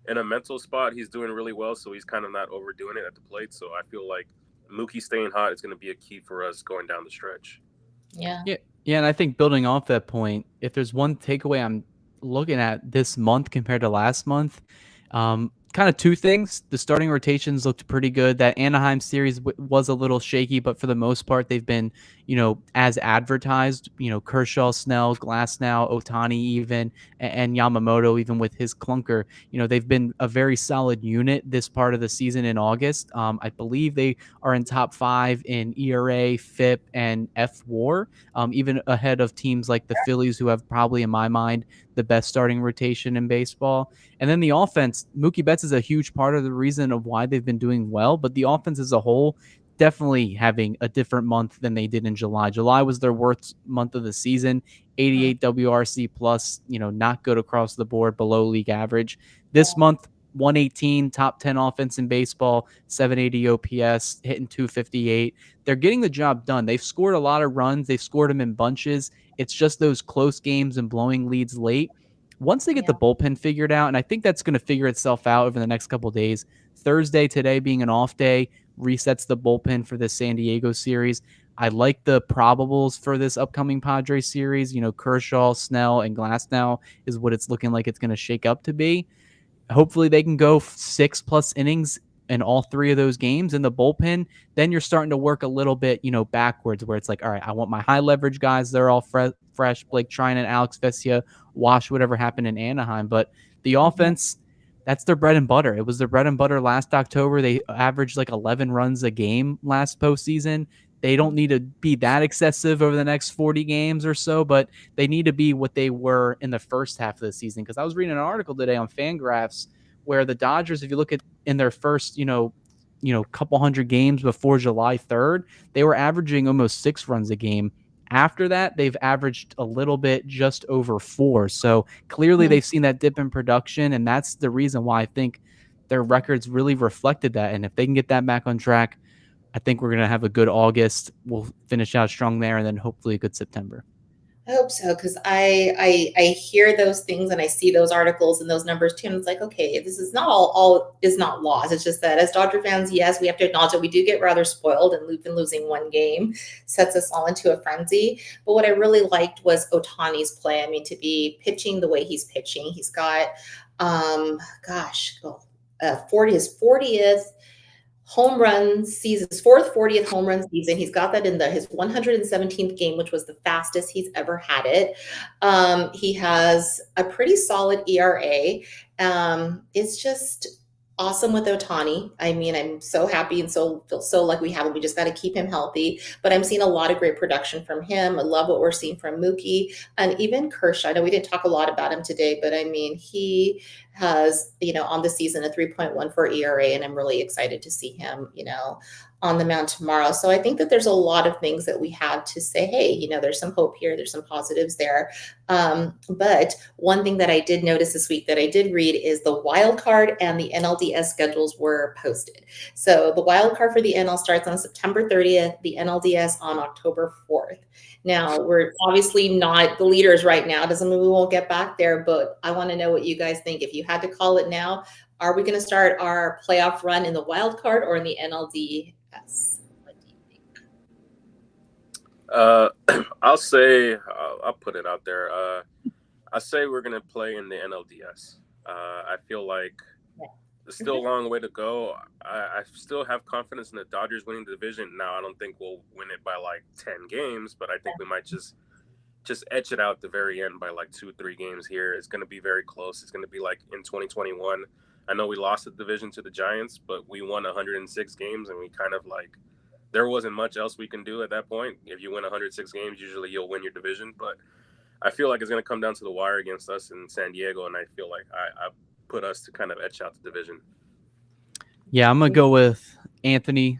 in a mental spot, he's doing really well, so he's kind of not overdoing it at the plate. So I feel like Mookie staying hot is going to be a key for us going down the stretch. Yeah. Yeah, and I think building off that point, if there's one takeaway I'm looking at this month compared to last month, kind of two things. The starting rotations looked pretty good. That Anaheim series was a little shaky, but for the most part, they've been, as advertised. Kershaw, Snell, Glasnow, Ohtani, even and Yamamoto, even with his clunker. They've been a very solid unit this part of the season in August. I believe they are in top 5 in ERA, FIP, and F/WAR, even ahead of teams like the Phillies, who have probably, in my mind, the best starting rotation in baseball. And then the offense, Mookie Betts is a huge part of the reason of why they've been doing well, but the offense as a whole definitely having a different month than they did in July. July was their worst month of the season, 88 WRC plus, not good across the board, below league average. This month, 118, top 10 offense in baseball, 780 OPS, hitting 258. They're getting the job done. They've scored a lot of runs. They've scored them in bunches. It's just those close games and blowing leads late. Once they get the bullpen figured out, and I think that's going to figure itself out over the next couple of days, Thursday today being an off day resets the bullpen for the San Diego series. I like the probables for this upcoming Padres series. Kershaw, Snell, and Glasnow is what it's looking like it's going to shake up to be. Hopefully they can go 6+ innings in all 3 of those games in the bullpen. Then you're starting to work a little bit, backwards, where it's like, all right, I want my high leverage guys. They're all fresh. Blake Trinan and Alex Vesia wash whatever happened in Anaheim. But the offense, that's their bread and butter. It was their bread and butter last October. They averaged like 11 runs a game last postseason. They don't need to be that excessive over the next 40 games or so, but they need to be what they were in the first half of the season. Because I was reading an article today on Fangraphs where the Dodgers, if you look at in their first, couple hundred games before July 3rd, they were averaging almost 6 runs a game. After that, they've averaged a little bit just over 4. So clearly they've seen that dip in production, and that's the reason why I think their records really reflected that. And if they can get that back on track, I think we're going to have a good August. We'll finish out strong there, and then hopefully a good September. I hope so, because I hear those things and I see those articles and those numbers too, and it's like, okay, this is not all is not lost. It's just that as Dodger fans, yes, we have to acknowledge that we do get rather spoiled, and we've been losing one game sets us all into a frenzy. But what I really liked was Ohtani's play. I mean, to be pitching the way he's pitching, he's got, 40th home run season, his 40th home run season. He's got that in his 117th game, which was the fastest he's ever had it. He has a pretty solid ERA. It's just awesome with Ohtani. I mean, I'm so happy and feel so like we have him. We just got to keep him healthy. But I'm seeing a lot of great production from him. I love what we're seeing from Mookie and even Kershaw. I know we didn't talk a lot about him today, but I mean, he has, on the season a 3.14 ERA, and I'm really excited to see him, on the mound tomorrow. So I think that there's a lot of things that we have to say, hey, there's some hope here. There's some positives there. But one thing that I did notice this week that I did read is the wild card and the NLDS schedules were posted. So the wild card for the NL starts on September 30th, the NLDS on October 4th. Now, we're obviously not the leaders right now. Doesn't mean we won't get back there, but I want to know what you guys think. If you had to call it now, are we going to start our playoff run in the wild card or in the NLDS? What do you think? I'll say, I'll put it out there. I say we're going to play in the NLDS. I feel like there's still a long way to go. I still have confidence in the Dodgers winning the division. Now, I don't think we'll win it by like 10 games, but I think we might just etch it out at the very end by like 2-3 games here. It's going to be very close. It's going to be like in 2021. I know we lost the division to the Giants, but we won 106 games, and we kind of like, there wasn't much else we can do at that point. If you win 106 games, usually you'll win your division. But I feel like it's going to come down to the wire against us in San Diego, and I feel like I put us to kind of etch out the division. Yeah, I'm going to go with Anthony.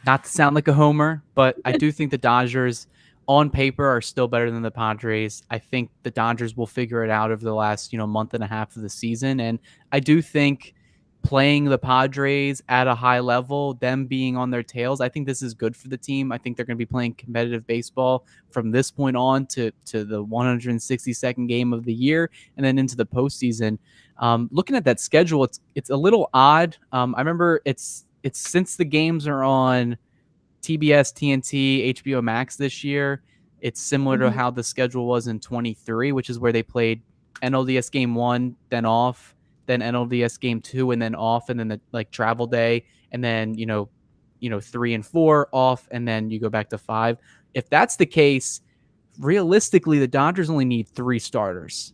Not to sound like a homer, but I do think the Dodgers on paper are still better than the Padres. I think the Dodgers will figure it out over the last, month and a half of the season. And I do think playing the Padres at a high level, them being on their tails, I think this is good for the team. I think they're going to be playing competitive baseball from this point on to the 162nd game of the year and then into the postseason. Looking at that schedule, it's a little odd. I remember it's since the games are on TBS, TNT, HBO Max this year, it's similar to how the schedule was in 23, which is where they played NLDS game 1, then off, then NLDS game 2, and then off, and then the like travel day, and then 3 and 4 off, and then you go back to 5. If that's the case, realistically, the Dodgers only need 3 starters.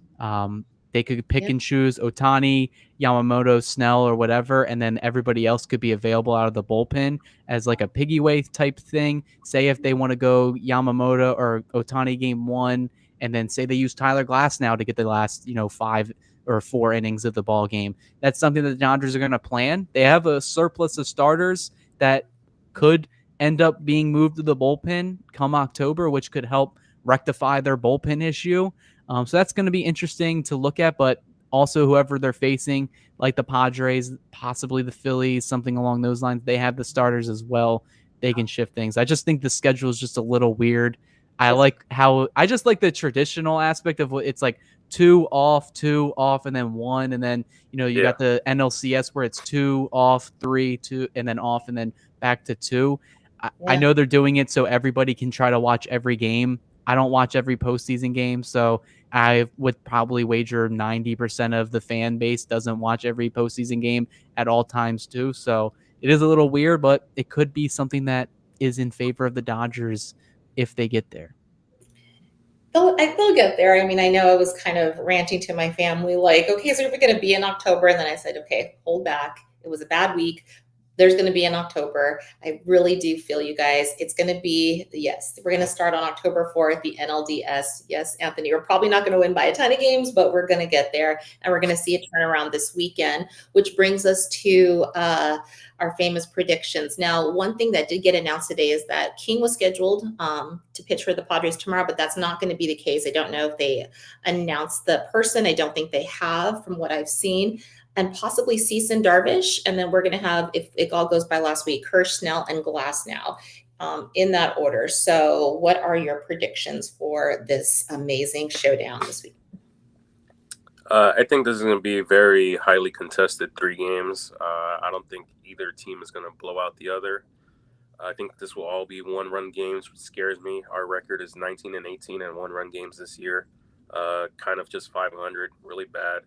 They could pick and choose Ohtani, Yamamoto, Snell, or whatever, and then everybody else could be available out of the bullpen as like a piggy weight type thing. Say if they want to go Yamamoto or Ohtani game 1, and then say they use Tyler Glass now to get the last 5 or 4 innings of the ball game. That's something that the Dodgers are going to plan. They have a surplus of starters that could end up being moved to the bullpen come October, which could help rectify their bullpen issue. So that's going to be interesting to look at, but also whoever they're facing, like the Padres, possibly the Phillies, something along those lines, they have the starters as well. They can shift things. I just think the schedule is just a little weird. I just like the traditional aspect of what it's like 2 off, and then 1. And then, you got the NLCS where it's 2 off, 3, 2, and then off, and then back to 2. I know they're doing it so everybody can try to watch every game. I don't watch every postseason game, so I would probably wager 90% of the fan base doesn't watch every postseason game at all times too. So it is a little weird, but it could be something that is in favor of the Dodgers if they get there. They'll get there. I mean, I know I was kind of ranting to my family, like, okay, so we're going to be in October. And then I said, okay, hold back. It was a bad week. There's going to be in October. I really do feel you guys. It's going to be, yes, we're going to start on October 4th, the NLDS. Yes, Anthony, we're probably not going to win by a ton of games, but we're going to get there. And we're going to see a turnaround this weekend, which brings us to our famous predictions. Now, one thing that did get announced today is that King was scheduled to pitch for the Padres tomorrow, but that's not going to be the case. I don't know if they announced the person. I don't think they have, from what I've seen. And possibly Cease and Darvish. And then we're going to have, if it all goes by last week, Kirsch, Snell, and Glass now in that order. So what are your predictions for this amazing showdown this week? I think this is going to be a very highly contested 3 games. I don't think either team is going to blow out the other. I think this will all be 1-run games, which scares me. Our record is 19-18 in 1-run games this year. Kind of just 500, really bad.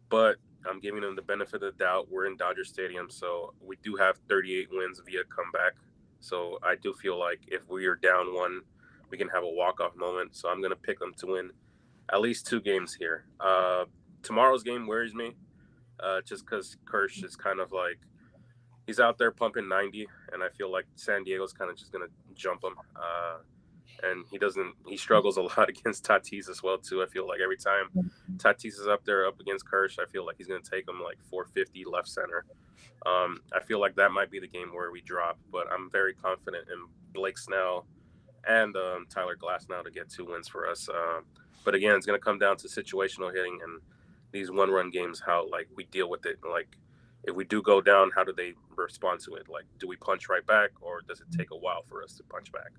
But I'm giving them the benefit of the doubt. We're in Dodger Stadium, so we do have 38 wins via comeback. So I do feel like if we are down 1, we can have a walk-off moment. So I'm going to pick them to win at least 2 games here. Tomorrow's game worries me just because Kirsch is kind of like, he's out there pumping 90, and I feel like San Diego's kind of just going to jump him. And he struggles a lot against Tatis as well, too. I feel like every time Tatis is up there up against Kirsch, I feel like he's going to take him like 450 left center. I feel like that might be the game where we drop, but I'm very confident in Blake Snell and Tyler Glass now to get 2 wins for us. But again, it's going to come down to situational hitting and these 1-run games, how like we deal with it. Like if we do go down, how do they respond to it? Like, do we punch right back, or does it take a while for us to punch back?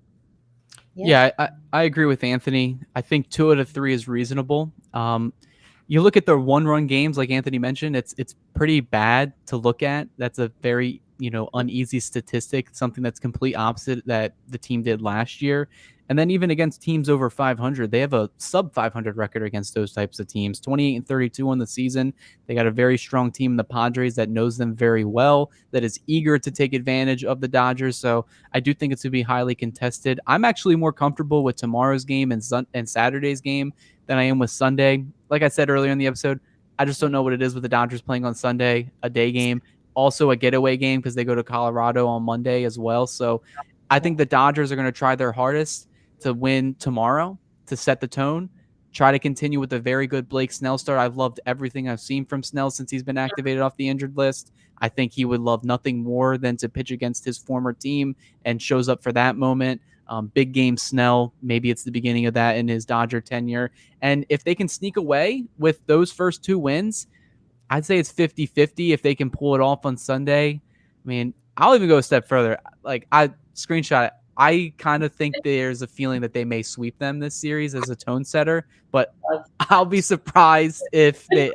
Yeah, I agree with Anthony. I think 2 out of 3 is reasonable. You look at the 1-run games, like Anthony mentioned, it's pretty bad to look at. That's a very uneasy statistic, something that's complete opposite that the team did last year. And then even against teams over 500, they have a sub 500 record against those types of teams, 28-32 on the season. They got a very strong team in the Padres that knows them very well, that is eager to take advantage of the Dodgers. So I do think it's going to be highly contested. I'm actually more comfortable with tomorrow's game and Saturday's game than I am with Sunday. Like I said earlier in the episode, I just don't know what it is with the Dodgers playing on Sunday, a day game, also a getaway game because they go to Colorado on Monday as well. So I think the Dodgers are going to try their hardest to win tomorrow, to set the tone, try to continue with a very good Blake Snell start. I've loved everything I've seen from Snell since he's been activated off the injured list. I think he would love nothing more than to pitch against his former team and shows up for that moment. Big game Snell, maybe it's the beginning of that in his Dodger tenure. And if they can sneak away with those first 2 wins, I'd say it's 50-50 if they can pull it off on Sunday. I mean, I'll even go a step further. Like, I screenshot it. I kind of think there's a feeling that they may sweep them this series as a tone setter, but I'll be surprised if they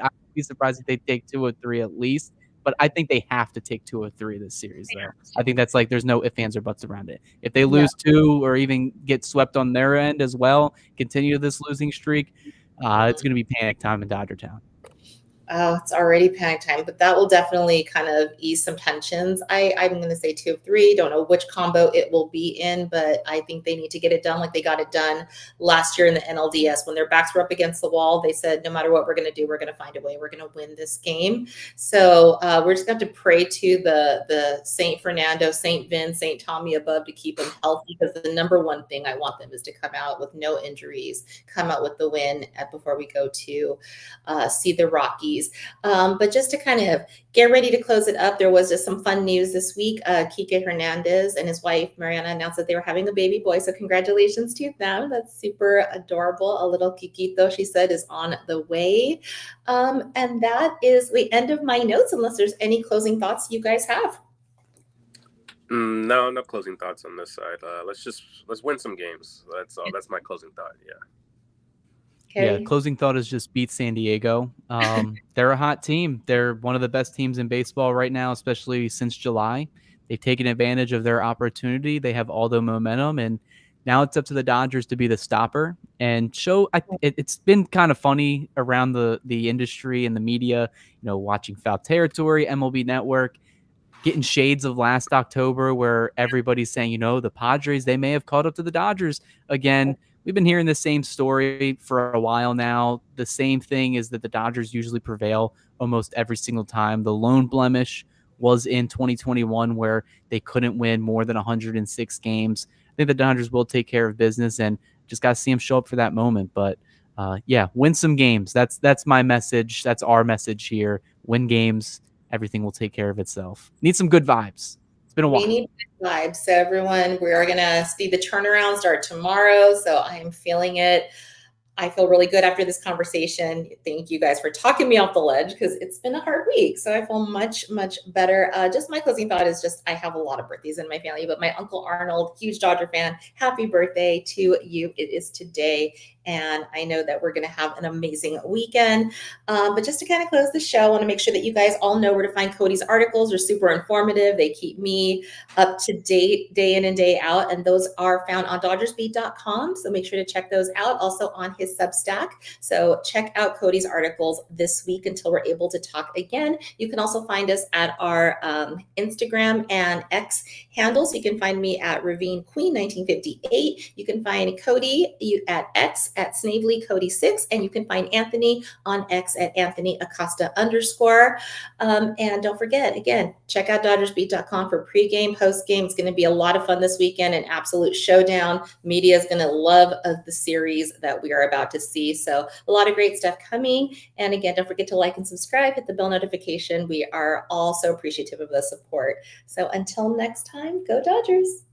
take 2 or 3 at least. But I think they have to take 2 or 3 this series, though. I think that's like there's no ifs, ands, or buts around it. If they lose 2 or even get swept on their end as well, continue this losing streak, it's going to be panic time in Dodger Town. Oh, it's already panic time, but that will definitely kind of ease some tensions. I'm going to say 2 of 3. Don't know which combo it will be in, but I think they need to get it done like they got it done last year in the NLDS. When their backs were up against the wall, they said, no matter what we're going to do, we're going to find a way. We're going to win this game. So we're just going to have to pray to the Saint Fernando, Saint Vin, Saint Tommy above to keep them healthy, because the number one thing I want them is to come out with no injuries, come out with the win before we go to see the Rockies. But just to kind of get ready to close it up, there was just some fun news this week. Kike Hernandez and his wife, Mariana, announced that they were having a baby boy. So congratulations to them. That's super adorable. A little Kikito, she said, is on the way. And that is the end of my notes, unless there's any closing thoughts you guys have. No closing thoughts on this side. Let's win some games. That's all. That's my closing thought. Yeah. Yeah, closing thought is just beat San Diego. They're a hot team. They're one of the best teams in baseball right now, especially since July. They've taken advantage of their opportunity. They have all the momentum, and now it's up to the Dodgers to be the stopper and show. It's been kind of funny around the industry and the media, watching Foul Territory, MLB Network, getting shades of last October where everybody's saying, the Padres, they may have caught up to the Dodgers again. We've been hearing the same story for a while now. The same thing is that the Dodgers usually prevail almost every single time. The lone blemish was in 2021 where they couldn't win more than 106 games. I think the Dodgers will take care of business, and just got to see them show up for that moment. But win some games. That's my message. That's our message here. Win games. Everything will take care of itself. Need some good vibes. It's been a while. We need good vibes. So everyone, we are going to see the turnaround start tomorrow. So I am feeling it. I feel really good after this conversation. Thank you guys for talking me off the ledge, because it's been a hard week. So I feel much, much better. Just my closing thought is just, I have a lot of birthdays in my family, but my Uncle Arnold, huge Dodger fan, happy birthday to you. It is today. And I know that we're going to have an amazing weekend. But just to kind of close the show, I want to make sure that you guys all know where to find Cody's articles. They're super informative. They keep me up to date day in and day out. And those are found on DodgersBeat.com. So make sure to check those out. Also on his Substack. So check out Cody's articles this week until we're able to talk again. You can also find us at our Instagram and X handles. You can find me at Ravine Queen 1958. You can find Cody at X at Snavely Cody 6, and you can find Anthony on X at Anthony Acosta _. And don't forget, again, check out DodgersBeat.com for pregame, postgame. It's going to be a lot of fun this weekend, an absolute showdown. Media is going to love the series that we are about to see. So a lot of great stuff coming. And again, don't forget to like and subscribe, hit the bell notification. We are all so appreciative of the support. So until next time, go Dodgers.